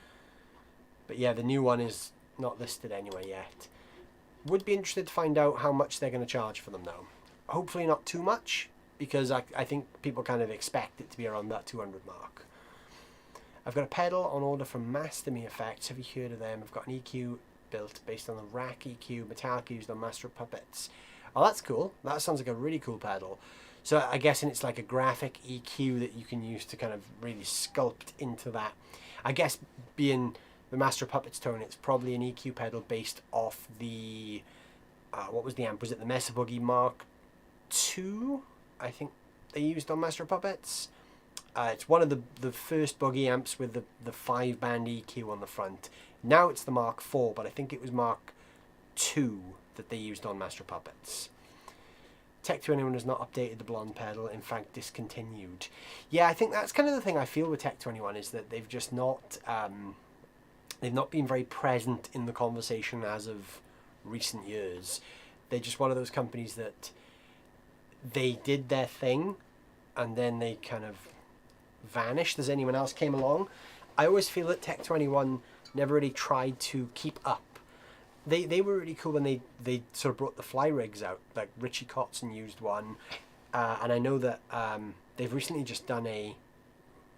But yeah, the new one is not listed anywhere yet. Would be interested to find out how much they're going to charge for them though. Hopefully not too much, because I think people kind of expect it to be around that 200 mark. I've got a pedal on order from Master Me Effects. Have you heard of them? I've got an EQ built based on the rack EQ metallic used on Master of Puppets. Oh, that's cool. That sounds like a really cool pedal. So I guess it's like a graphic EQ that you can use to kind of really sculpt into that. I guess being the Master of Puppets tone, it's probably an EQ pedal based off the what was the amp? Was it the Mesa Boogie Mark II? I think they used on Master of Puppets. It's one of the first Boogie amps with the 5-band EQ on the front. Now it's the Mark IV, but I think it was Mark II that they used on Master of Puppets. Tech 21 has not updated the blonde pedal, in fact discontinued. Yeah, I think that's kind of the thing I feel with Tech 21, is that they've just not been very present in the conversation as of recent years. They're just one of those companies that they did their thing and then they kind of vanished as anyone else came along. I always feel that Tech 21 never really tried to keep up. They were really cool when they sort of brought the fly rigs out, like Richie Kotzen used one, and I know that they've recently just done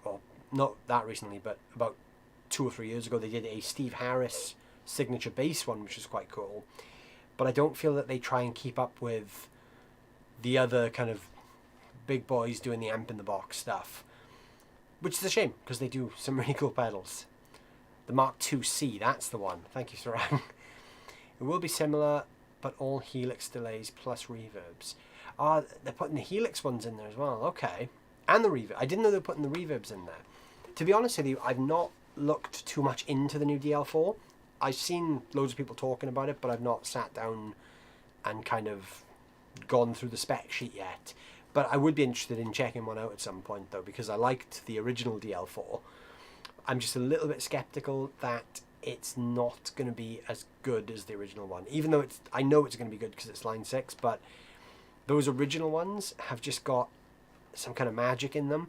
well, not that recently, but about 2 or 3 years ago they did a Steve Harris signature bass one, which is quite cool. But I don't feel that they try and keep up with the other kind of big boys doing the amp in the box stuff, which is a shame because they do some really cool pedals. The Mark IIc, that's the one. Thank you, Sarang. It will be similar, but all helix delays plus reverbs. Ah, they're putting the helix ones in there as well. Okay, and the reverb. I didn't know they were putting the reverbs in there. To be honest with you, I've not looked too much into the new DL4. I've seen loads of people talking about it, but I've not sat down and kind of gone through the spec sheet yet. But I would be interested in checking one out at some point, though, because I liked the original DL4. I'm just a little bit skeptical that it's not going to be as good as the original one. Even though I know it's going to be good because it's line 6, but those original ones have just got some kind of magic in them.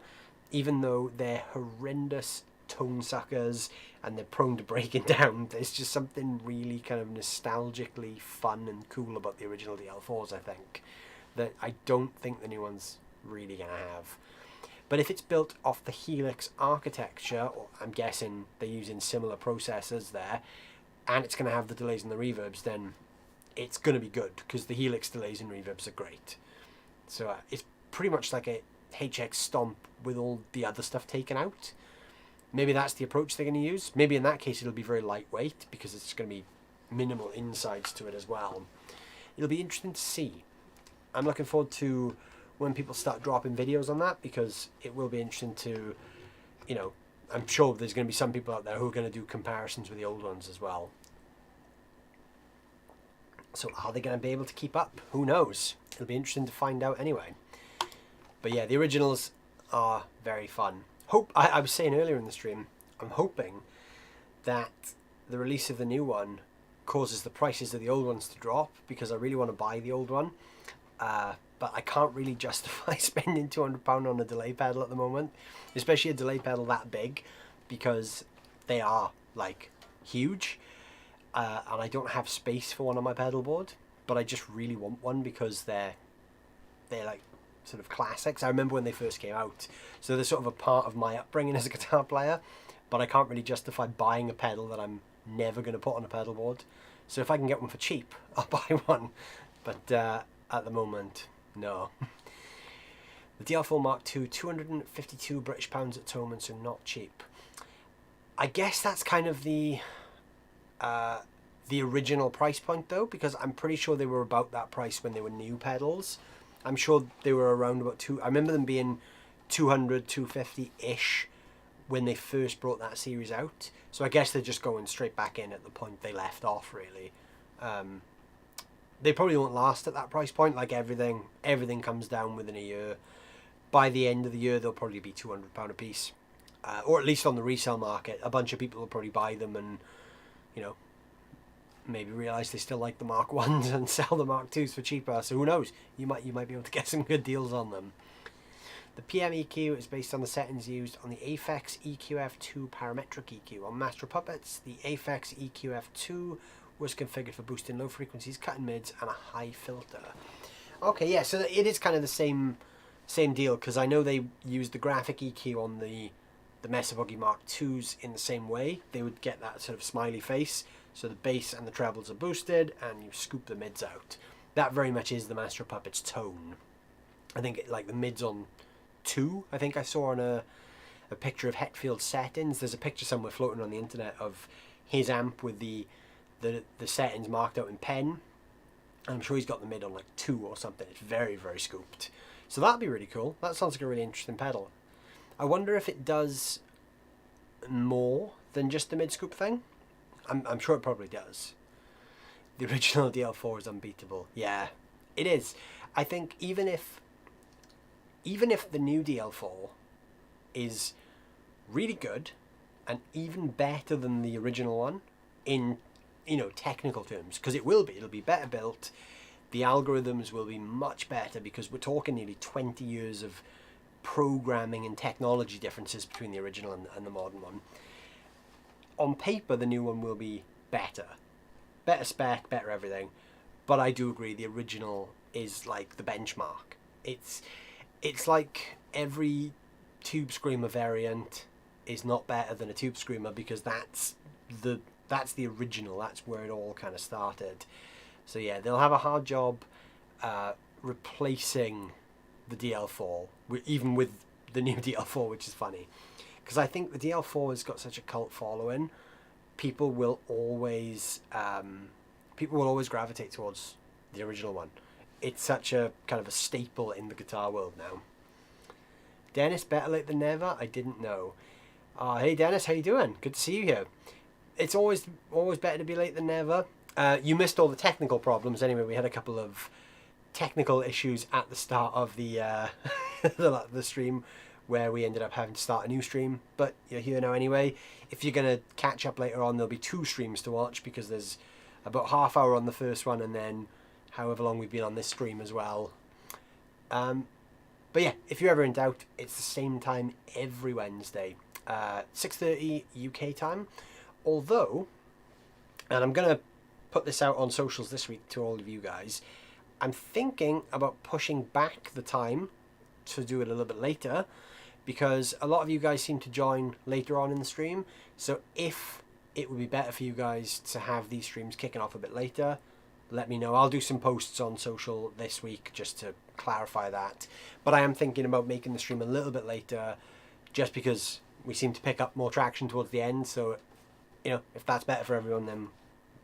Even though they're horrendous tone suckers and they're prone to breaking down, there's just something really kind of nostalgically fun and cool about the original DL4s, I think, that I don't think the new one's really going to have. But if it's built off the Helix architecture, or I'm guessing they're using similar processors there, and it's going to have the delays and the reverbs, then it's going to be good, because the Helix delays and reverbs are great. So it's pretty much like a HX Stomp with all the other stuff taken out. Maybe that's the approach they're going to use. Maybe in that case it'll be very lightweight, because it's going to be minimal insides to it as well. It'll be interesting to see. I'm looking forward to when people start dropping videos on that, because it will be interesting to, you know, I'm sure there's going to be some people out there who are going to do comparisons with the old ones as well. So are they going to be able to keep up? Who knows? It'll be interesting to find out anyway. But yeah, the originals are very fun. I was saying earlier in the stream, I'm hoping that the release of the new one causes the prices of the old ones to drop, because I really want to buy the old one. But I can't really justify spending £200 on a delay pedal at the moment, especially a delay pedal that big, because they are like huge, and I don't have space for one on my pedal board. But I just really want one because they're like sort of classics. I remember when they first came out, so they're sort of a part of my upbringing as a guitar player. But I can't really justify buying a pedal that I'm never going to put on a pedal board. So if I can get one for cheap, I'll buy one. But at the moment, no. The DL4 Mark II, 252 British pounds at Thomann, so not cheap. I guess that's kind of the original price point, though, because I'm pretty sure they were about that price when they were new pedals. I'm sure they were around about I remember them being 200, 250-ish when they first brought that series out. So I guess they're just going straight back in at the point they left off, really. They probably won't last at that price point. Like everything comes down within a year. By the end of the year, they'll probably be £200 a piece, or at least on the resale market. A bunch of people will probably buy them and, you know, maybe realize they still like the Mark 1s and sell the Mark 2s for cheaper. So who knows? You might be able to get some good deals on them. The PM EQ is based on the settings used on the Aphex EQF2 parametric EQ. On Master Puppets, the Aphex EQF2 was configured for boosting low frequencies, cutting mids, and a high filter. Okay, yeah, so it is kind of the same deal, because I know they used the graphic EQ on the Mesa Boogie Mark IIs in the same way. They would get that sort of smiley face, so the bass and the trebles are boosted, and you scoop the mids out. That very much is the Master Puppets tone. I think like the mids on 2, I think I saw on a picture of Hetfield's settings. There's a picture somewhere floating on the internet of his amp with the settings marked out in pen. I'm sure he's got the mid on like 2 or something. It's very, very scooped. So that'd be really cool. That sounds like a really interesting pedal. I wonder if it does more than just the mid scoop thing. I'm sure it probably does. The original DL4 is unbeatable. Yeah, it is. I think even if the new DL4 is really good and even better than the original one in, you know, technical terms, because it'll be better built. The algorithms will be much better, because we're talking nearly 20 years of programming and technology differences between the original and the modern one. On paper, the new one will be better spec, better everything. But I do agree, the original is like the benchmark. It's like every Tube Screamer variant is not better than a Tube Screamer, because that's the original. That's where it all kind of started. So yeah, they'll have a hard job replacing the DL4, even with the new DL4, which is funny. Because I think the DL4 has got such a cult following. People will always gravitate towards the original one. It's such a kind of a staple in the guitar world now. Dennis, better late than never? I didn't know. Hey Dennis, how you doing? Good to see you here. It's always better to be late than never. You missed all the technical problems anyway. We had a couple of technical issues at the start of the the stream, where we ended up having to start a new stream, but you're here now anyway. If you're going to catch up later on, there'll be 2 streams to watch, because there's about half hour on the first one, and then however long we've been on this stream as well. But yeah, if you're ever in doubt, it's the same time every Wednesday, 6:30 UK time. Although, and I'm going to put this out on socials this week to all of you guys, I'm thinking about pushing back the time to do it a little bit later, because a lot of you guys seem to join later on in the stream. So if it would be better for you guys to have these streams kicking off a bit later, let me know. I'll do some posts on social this week just to clarify that. But I am thinking about making the stream a little bit later, just because we seem to pick up more traction towards the end. So, you know, if that's better for everyone, then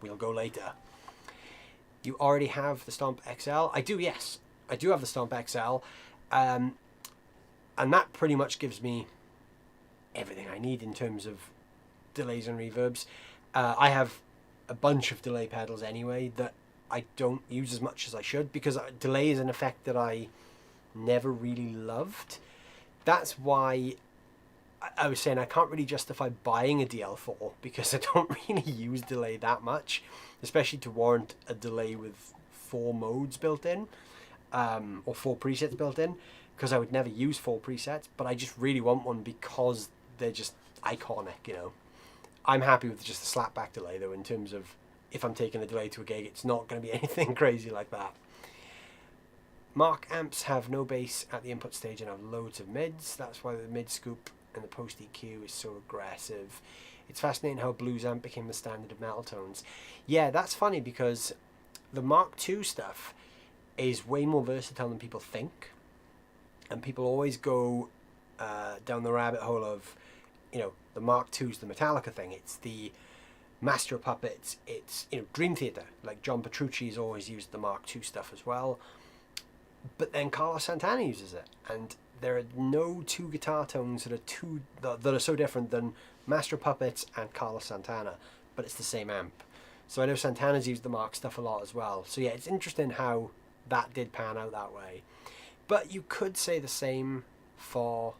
we'll go later. You already have the Stomp XL? I do, yes. I do have the Stomp XL. And that pretty much gives me everything I need in terms of delays and reverbs. I have a bunch of delay pedals anyway that I don't use as much as I should, because delay is an effect that I never really loved. That's why I was saying I can't really justify buying a DL4, because I don't really use delay that much, especially to warrant a delay with 4 modes built in, or 4 presets built in, because I would never use 4 presets, but I just really want one because they're just iconic, you know. I'm happy with just the slapback delay though, in terms of if I'm taking a delay to a gig, it's not going to be anything crazy like that. Mark amps have no bass at the input stage and have loads of mids. That's why the mid scoop and the post EQ is so aggressive. It's fascinating how a blues amp became the standard of metal tones. Yeah, that's funny, because the Mark II stuff is way more versatile than people think. And people always go down the rabbit hole of, you know, the Mark II's the Metallica thing. It's the Master of Puppets. It's, you know, Dream Theater. Like John Petrucci's always used the Mark II stuff as well. But then Carlos Santana uses it. And there are no 2 guitar tones that are so different than Master of Puppets and Carlos Santana. But it's the same amp. So I know Santana's used the Mark stuff a lot as well. So yeah, it's interesting how that did pan out that way. But you could say the same for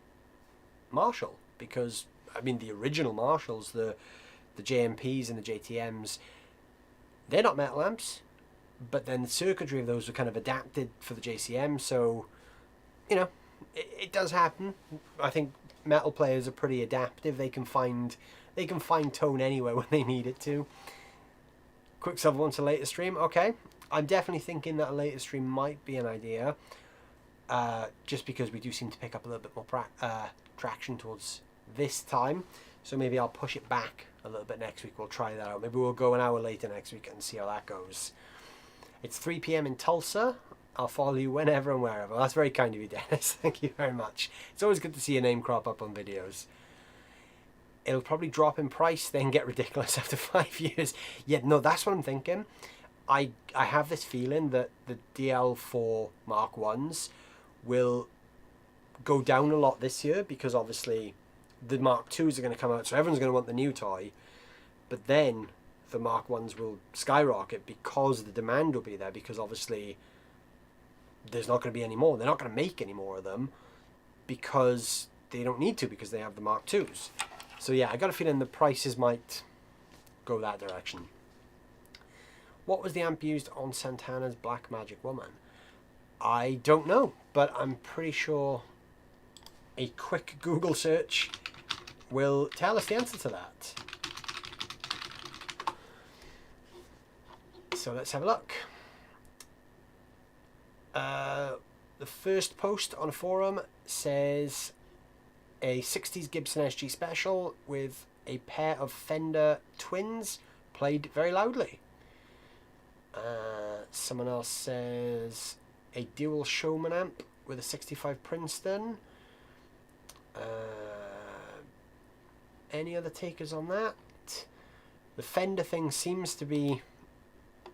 Marshall, because I mean the original Marshalls, the JMPs and the JTMs, they're not metal amps, but then the circuitry of those were kind of adapted for the JCM. So, you know, it does happen. I think metal players are pretty adaptive. They can find tone anywhere when they need it to. Quicksilver wants a later stream. Okay, I'm definitely thinking that a later stream might be an idea. Just because we do seem to pick up a little bit more traction towards this time. So maybe I'll push it back a little bit next week. We'll try that out. Maybe we'll go an hour later next week and see how that goes. It's 3 p.m. in Tulsa. I'll follow you whenever and wherever. That's very kind of you, Dennis. Thank you very much. It's always good to see your name crop up on videos. It'll probably drop in price, then get ridiculous after 5 years. Yeah, no, that's what I'm thinking. I have this feeling that the DL4 Mark I's will go down a lot this year, because obviously the Mark IIs are going to come out, so everyone's going to want the new toy. But then the Mark I's will skyrocket because the demand will be there, because obviously there's not going to be any more. They're not going to make any more of them because they don't need to, because they have the Mark IIs. So yeah, I got a feeling the prices might go that direction. What was the amp used on Santana's Black Magic Woman? I don't know, but I'm pretty sure a quick Google search will tell us the answer to that. So let's have a look. The first post on a forum says a 60s Gibson SG Special with a pair of Fender Twins played very loudly. Someone else says a dual Showman amp with a 65 Princeton. Any other takers on that? The Fender thing seems to be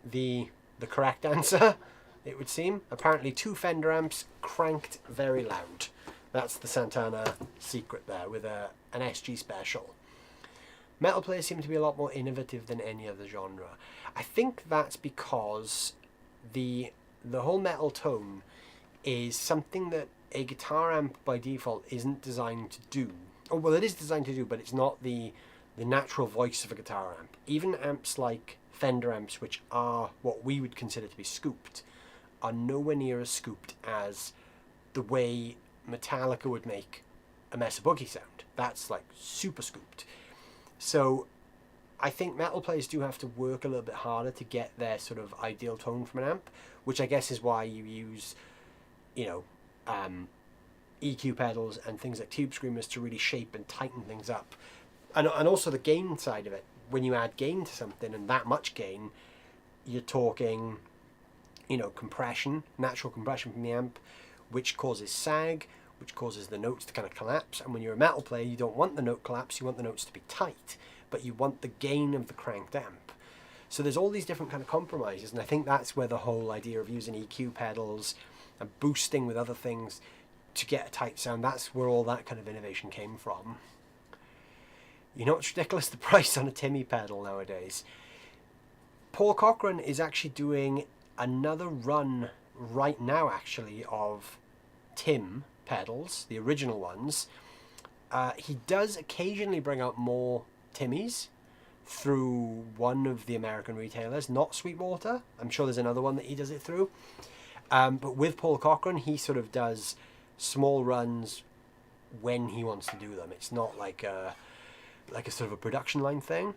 the correct answer, it would seem. Apparently 2 Fender amps cranked very loud. That's the Santana secret there, with an SG special. Metal players seem to be a lot more innovative than any other genre. I think that's because the whole metal tone is something that a guitar amp by default isn't designed to do. Oh, well, it is designed to do, but it's not the natural voice of a guitar amp. Even amps like Fender amps, which are what we would consider to be scooped, are nowhere near as scooped as the way Metallica would make a Mesa Boogie sound. That's like super scooped. So I think metal players do have to work a little bit harder to get their sort of ideal tone from an amp, which I guess is why you use, you know, EQ pedals and things like tube screamers to really shape and tighten things up. And also the gain side of it. When you add gain to something, and that much gain, you're talking, you know, compression, natural compression from the amp, which causes sag, which causes the notes to kind of collapse. And when you're a metal player, you don't want the note collapse, you want the notes to be tight, but you want the gain of the cranked amp. So there's all these different kind of compromises, and I think that's where the whole idea of using EQ pedals and boosting with other things to get a tight sound, that's where all that kind of innovation came from. You know what's ridiculous? The price on a Timmy pedal nowadays. Paul Cochran is actually doing another run right now, actually, of Tim pedals, the original ones. He does occasionally bring out more Timmys through one of the American retailers, not Sweetwater. I'm sure there's another one that he does it through. But with Paul Cochran, he sort of does small runs when he wants to do them. It's not like a sort of a production line thing.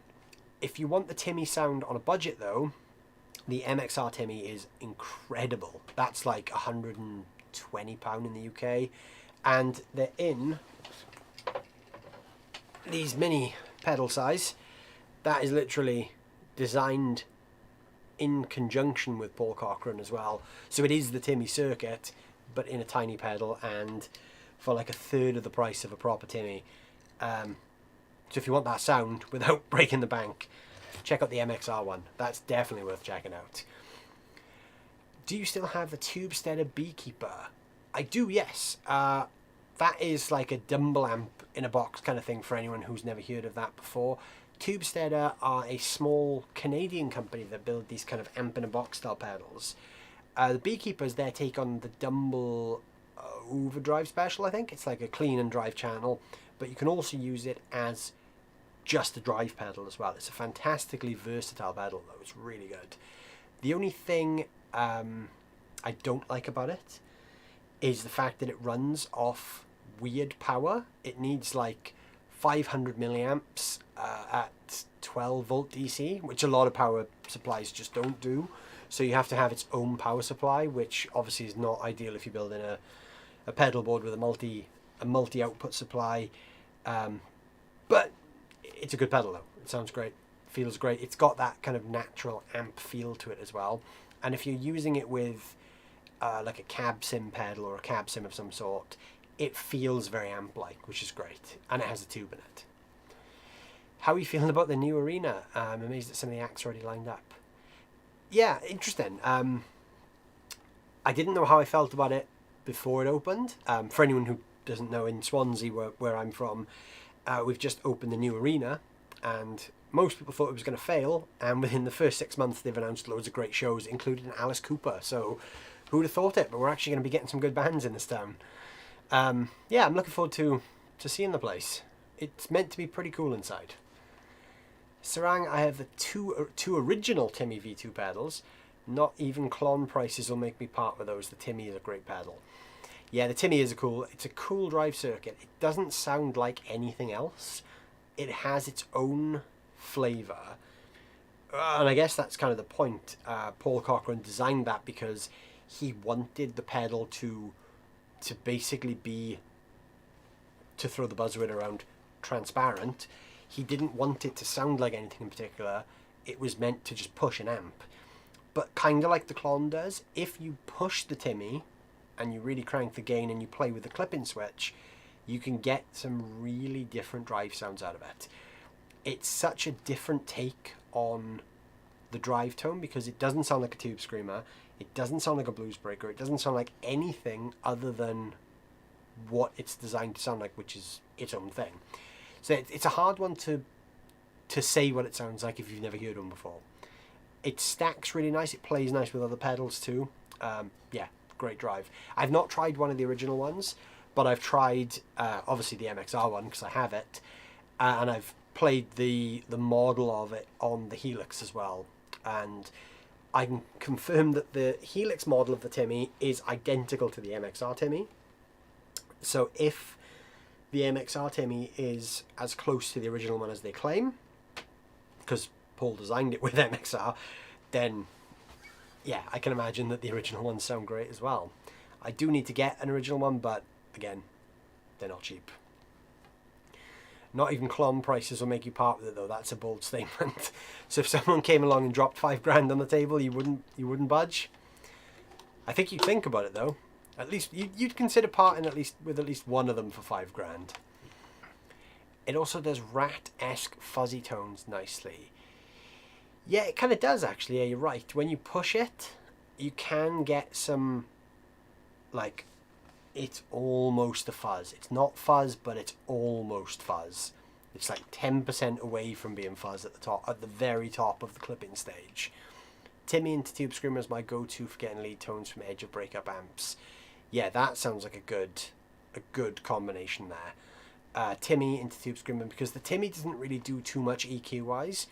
If you want the Timmy sound on a budget though, the MXR Timmy is incredible. That's like £120 in the UK, and they're in these mini pedal size. That is literally designed in conjunction with Paul Cochran as well. So it is the Timmy circuit, but in a tiny pedal, and for like a third of the price of a proper Timmy. So if you want that sound without breaking the bank, check out the MXR one. That's definitely worth checking out. Do you still have the TUBEBUDDY Beekeeper? I do, yes. That is like a Dumble amp in a box kind of thing for anyone who's never heard of that before. TUBEBUDDY are a small Canadian company that build these kind of amp in a box style pedals. The Beekeeper is their take on the Dumble Overdrive Special, I think. It's like a clean and drive channel, but you can also use it as just a drive pedal as well. It's a fantastically versatile pedal though. It's really good. The only thing I don't like about it is the fact that it runs off weird power. It needs like 500 milliamps at 12 volt DC, which a lot of power supplies just don't do. So you have to have its own power supply, which obviously is not ideal if you're building a pedal board with a multi output supply. But it's a good pedal though. It sounds great, feels great. It's got that kind of natural amp feel to it as well. And if you're using it with like a cab sim pedal or a cab sim of some sort, it feels very amp-like, which is great. And it has a tube in it. How are you feeling about the new arena? I'm amazed that some of the acts are already lined up. Yeah, interesting. I didn't know how I felt about it before it opened. For anyone who doesn't know, in Swansea, where I'm from, we've just opened the new arena, and most people thought it was going to fail, and within the first 6 months they've announced loads of great shows, including Alice Cooper. So who would have thought it? But we're actually going to be getting some good bands in this town. Yeah, I'm looking forward to seeing the place. It's meant to be pretty cool inside. Sarang, I have the two original Timmy V2 pedals. Not even Klon prices will make me part with those. The Timmy is a great pedal. Yeah, the Timmy is it's a cool drive circuit. It doesn't sound like anything else. It has its own flavour. And I guess that's kind of the point. Paul Cochran designed that because he wanted the pedal to basically be, to throw the buzzword around, transparent. He didn't want it to sound like anything in particular. It was meant to just push an amp. but kind of like the Klon does, if you push the Timmy and you really crank the gain and you play with the clip-in switch, you can get some really different drive sounds out of it. It's such a different take on the drive tone because it doesn't sound like a tube screamer, it doesn't sound like a blues breaker, it doesn't sound like anything other than what it's designed to sound like, which is its own thing. So it's a hard one to say what it sounds like if you've never heard one before. It stacks really nice, it plays nice with other pedals too. Yeah, great drive. I've not tried one of the original ones, but I've tried obviously the MXR one because I have it, and I've played the model of it on the Helix as well, and I can confirm that the Helix model of the Timmy is identical to the MXR Timmy. So if the MXR Timmy is as close to the original one as they claim, because Paul designed it with MXR, then yeah, I can imagine that the original ones sound great as well. I do need to get an original one, but again, they're not cheap. Not even Klon prices will make you part with it though. That's a bold statement. So if someone came along and dropped $5 on the table, you wouldn't budge. I think you'd think about it though. At least you'd consider parting with at least one of them for $5. It also does rat-esque fuzzy tones nicely. Yeah, it kind of does actually. Yeah, you're right. When you push it, you can get some, like, it's almost a fuzz. It's not fuzz, but it's almost fuzz. It's like 10% away from being fuzz at the top, at the very top of the clipping stage. Timmy into Tube Screamer is my go-to for getting lead tones from edge of breakup amps. Yeah, that sounds like a good combination there. Timmy into Tube Screamer, because the Timmy doesn't really do too much EQ wise,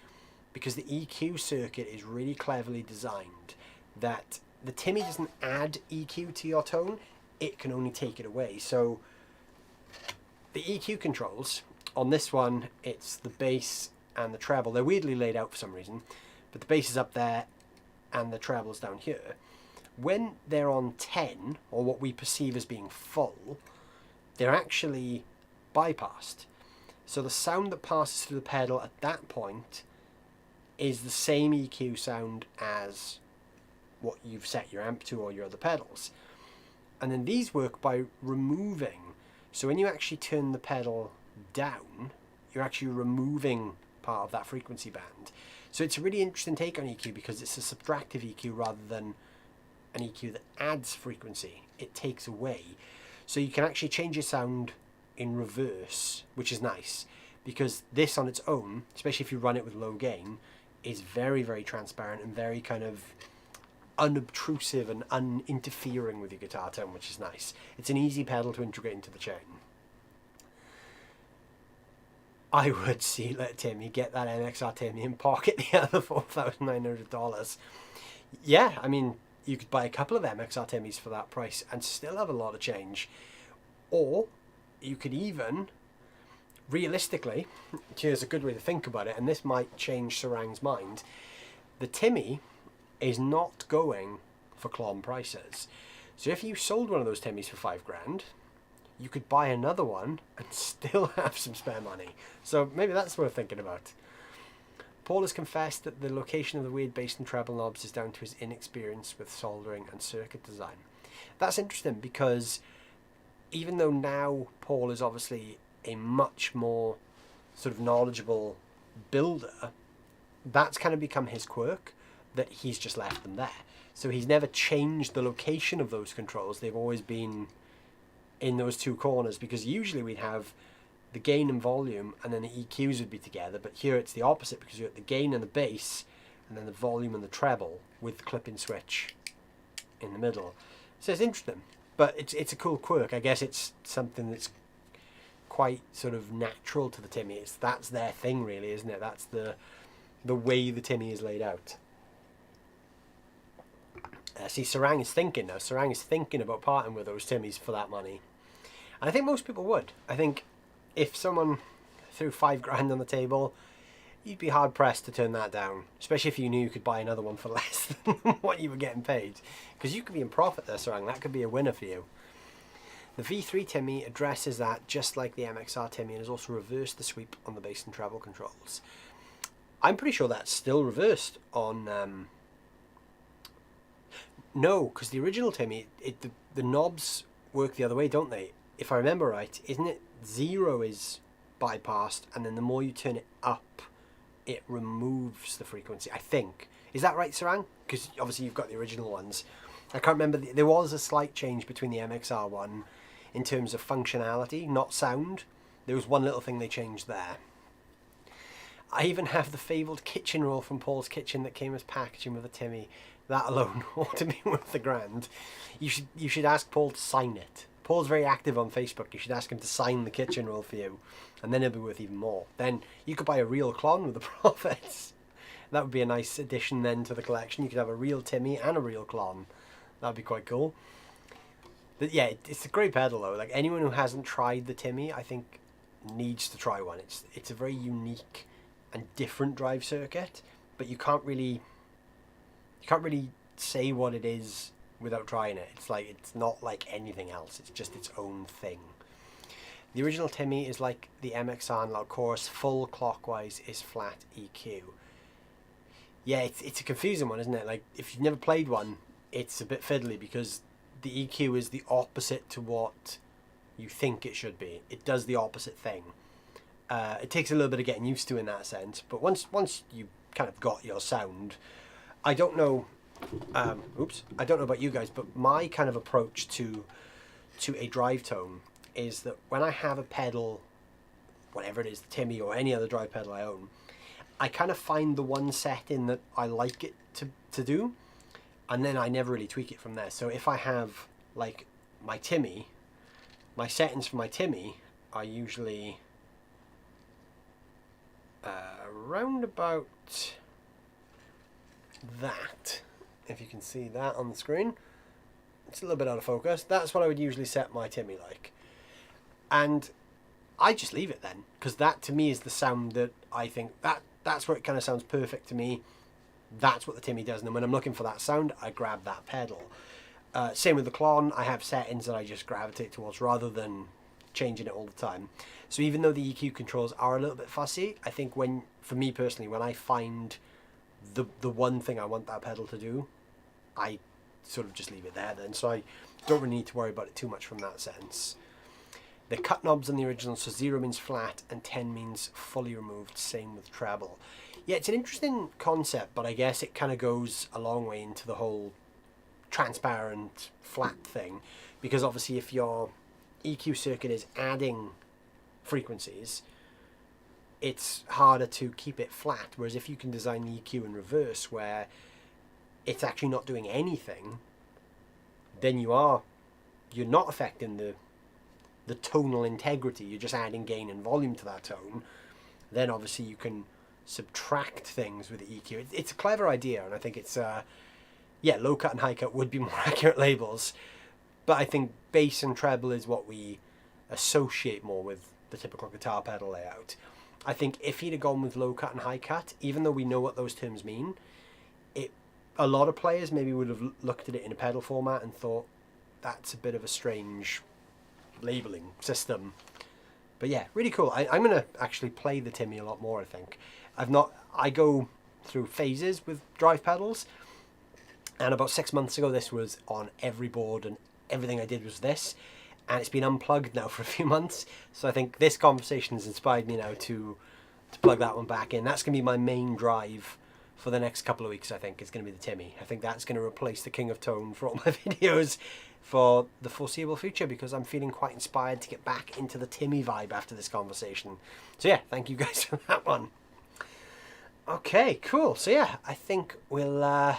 because the EQ circuit is really cleverly designed that the Timmy doesn't add EQ to your tone, it can only take it away. So the EQ controls on this one, it's the bass and the treble. They're weirdly laid out for some reason, but the bass is up there and the treble's down here. When they're on 10, or what we perceive as being full, they're actually bypassed. So the sound that passes through the pedal at that point is the same EQ sound as what you've set your amp to or your other pedals. And then these work by removing, so when you actually turn the pedal down, you're actually removing part of that frequency band. So it's a really interesting take on EQ because it's a subtractive EQ rather than an EQ that adds frequency. It takes away. So you can actually change your sound in reverse, which is nice, because this on its own, especially if you run it with low gain, is very, very transparent and very kind of unobtrusive and uninterfering with your guitar tone, which is nice. It's an easy pedal to integrate into the chain. I would see let Timmy get that MXR Timmy and pocket the other $4,900. Yeah, I mean, you could buy a couple of MXR Timmys for that price and still have a lot of change. Or you could even, realistically, here's a good way to think about it, and this might change Sarang's mind. The Timmy is not going for Klon prices. So if you sold one of those Timmys for $5, you could buy another one and still have some spare money. So maybe that's worth thinking about. Paul has confessed that the location of the weird bass and treble knobs is down to his inexperience with soldering and circuit design. That's interesting because even though now Paul is obviously a much more sort of knowledgeable builder, that's kind of become his quirk, that he's just left them there. So he's never changed the location of those controls. They've always been in those two corners, because usually we'd have the gain and volume and then the EQs would be together, but here it's the opposite, because you're at the gain and the bass and then the volume and the treble with the clip-in switch in the middle. So it's interesting, but it's a cool quirk. I guess it's something that's quite sort of natural to the Timmy. That's their thing really, isn't it? That's the way the Timmy is laid out. See, Sarang is thinking now. Sarang is thinking about parting with those Timmys for that money. And I think most people would. I think if someone threw $5 on the table, you'd be hard pressed to turn that down. Especially if you knew you could buy another one for less than what you were getting paid. Because you could be in profit there, Sarang. That could be a winner for you. The V3 Timmy addresses that just like the MXR Timmy, and has also reversed the sweep on the bass and treble controls. I'm pretty sure that's still reversed on No, because the original Timmy, the knobs work the other way, don't they? If I remember right, isn't it 0 is bypassed, and then the more you turn it up, it removes the frequency, I think. Is that right, Sarang? Because obviously you've got the original ones. I can't remember. There was a slight change between the MXR one in terms of functionality, not sound. There was one little thing they changed there. I even have the fabled kitchen roll from Paul's Kitchen that came as packaging with a Timmy. That alone ought to be worth $1,000. You should ask Paul to sign it. Paul's very active on Facebook. You should ask him to sign the kitchen roll for you, and then it'll be worth even more. Then you could buy a real clon with the profits. That would be a nice addition then to the collection. You could have a real Timmy and a real clon. That'd be quite cool. But yeah, it's a great pedal though. Like, anyone who hasn't tried the Timmy, I think needs to try one. It's a very unique and different drive circuit, but you can't really say what it is without trying it. It's not like anything else. It's just its own thing. The original Timmy is like the MXR and loud chorus. Full clockwise is flat EQ. Yeah, it's a confusing one, isn't it? Like, if you've never played one, it's a bit fiddly because the EQ is the opposite to what you think it should be. It does the opposite thing. It takes a little bit of getting used to in that sense, but once you kind of got your sound, I don't know. I don't know about you guys, but my kind of approach to a drive tone is that when I have a pedal, whatever it is, the Timmy or any other drive pedal I own, I kind of find the one setting that I like it to do, and then I never really tweak it from there. So if I have like my Timmy, my settings for my Timmy are usually around about that. If you can see that on the screen, it's a little bit out of focus. That's what I would usually set my Timmy like, and I just leave it then, because that to me is the sound that I think that's where it kind of sounds perfect to me. That's what the Timmy does, and then when I'm looking for that sound, I grab that pedal. Same with the Clon. I have settings that I just gravitate towards rather than changing it all the time. So even though the EQ controls are a little bit fussy, I think for me personally, when I find the one thing I want that pedal to do, I sort of just leave it there then. So I don't really need to worry about it too much from that sense. The cut knobs on the original, so 0 means flat and 10 means fully removed, same with treble. Yeah, it's an interesting concept, but I guess it kind of goes a long way into the whole transparent flat thing, because obviously if your EQ circuit is adding frequencies, it's harder to keep it flat, whereas if you can design the EQ in reverse where it's actually not doing anything, then you're not affecting the tonal integrity, you're just adding gain and volume to that tone. Then obviously you can subtract things with the EQ. It's a clever idea, and I think it's yeah, low cut and high cut would be more accurate labels, but I think bass and treble is what we associate more with the typical guitar pedal layout. I think if he'd have gone with low cut and high cut, even though we know what those terms mean, a lot of players maybe would have looked at it in a pedal format and thought that's a bit of a strange labeling system. But yeah, really cool. I'm going to actually play the Timmy a lot more, I think. I go through phases with drive pedals, and about 6 months ago this was on every board and everything I did was this, and it's been unplugged now for a few months, so I think this conversation has inspired me now to plug that one back in. That's going to be my main drive for the next couple of weeks. I think it's going to be the Timmy. I think that's going to replace the King of Tone for all my videos for the foreseeable future, because I'm feeling quite inspired to get back into the Timmy vibe after this conversation. So yeah, thank you guys for that one. Okay, cool. So yeah, I think we'll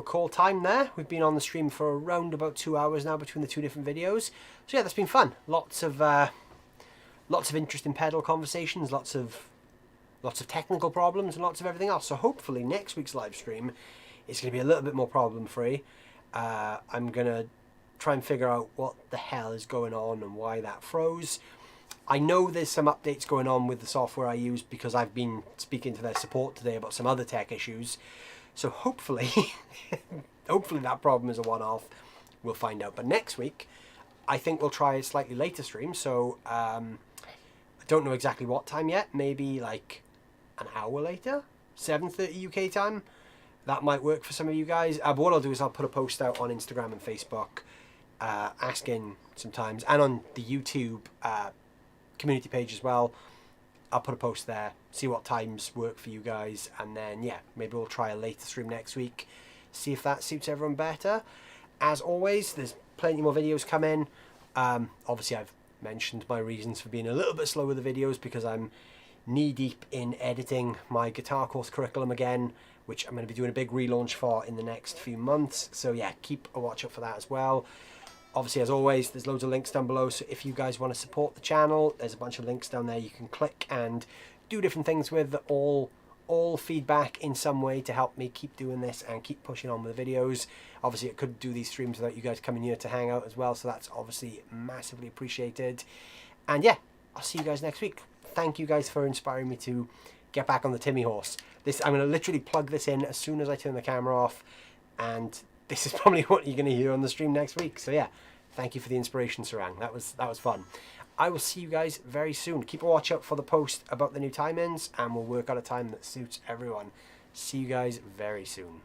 call time there. We've been on the stream for around about 2 hours now between the two different videos. So yeah, that's been fun. Lots of interesting pedal conversations, lots of technical problems, and lots of everything else. So hopefully next week's live stream is going to be a little bit more problem free. I'm going to try and figure out what the hell is going on and why that froze. I know there's some updates going on with the software I use, because I've been speaking to their support today about some other tech issues. So hopefully, hopefully that problem is a one-off. We'll find out. But next week, I think we'll try a slightly later stream. So I don't know exactly what time yet. Maybe like an hour later, 7:30 UK time. that might work for some of you guys. But what I'll do is I'll put a post out on Instagram and Facebook asking sometimes, and on the YouTube community page as well. I'll put a post there, see what times work for you guys, and then yeah, maybe we'll try a later stream next week, see if that suits everyone better. As always, there's plenty more videos coming. Obviously I've mentioned my reasons for being a little bit slow with the videos because I'm knee deep in editing my guitar course curriculum again, which I'm going to be doing a big relaunch for in the next few months. So yeah, keep a watch out for that as well. Obviously, as always, there's loads of links down below, so if you guys want to support the channel, there's a bunch of links down there you can click and do different things with, all feedback in some way to help me keep doing this and keep pushing on with the videos. Obviously, I could do these streams without you guys coming here to hang out as well, so that's obviously massively appreciated. And yeah, I'll see you guys next week. Thank you guys for inspiring me to get back on the Timmy horse. I'm going to literally plug this in as soon as I turn the camera off, and this is probably what you're going to hear on the stream next week. So yeah, thank you for the inspiration, Sarang. That was fun. I will see you guys very soon. Keep a watch out for the post about the new time-ins, and we'll work out a time that suits everyone. See you guys very soon.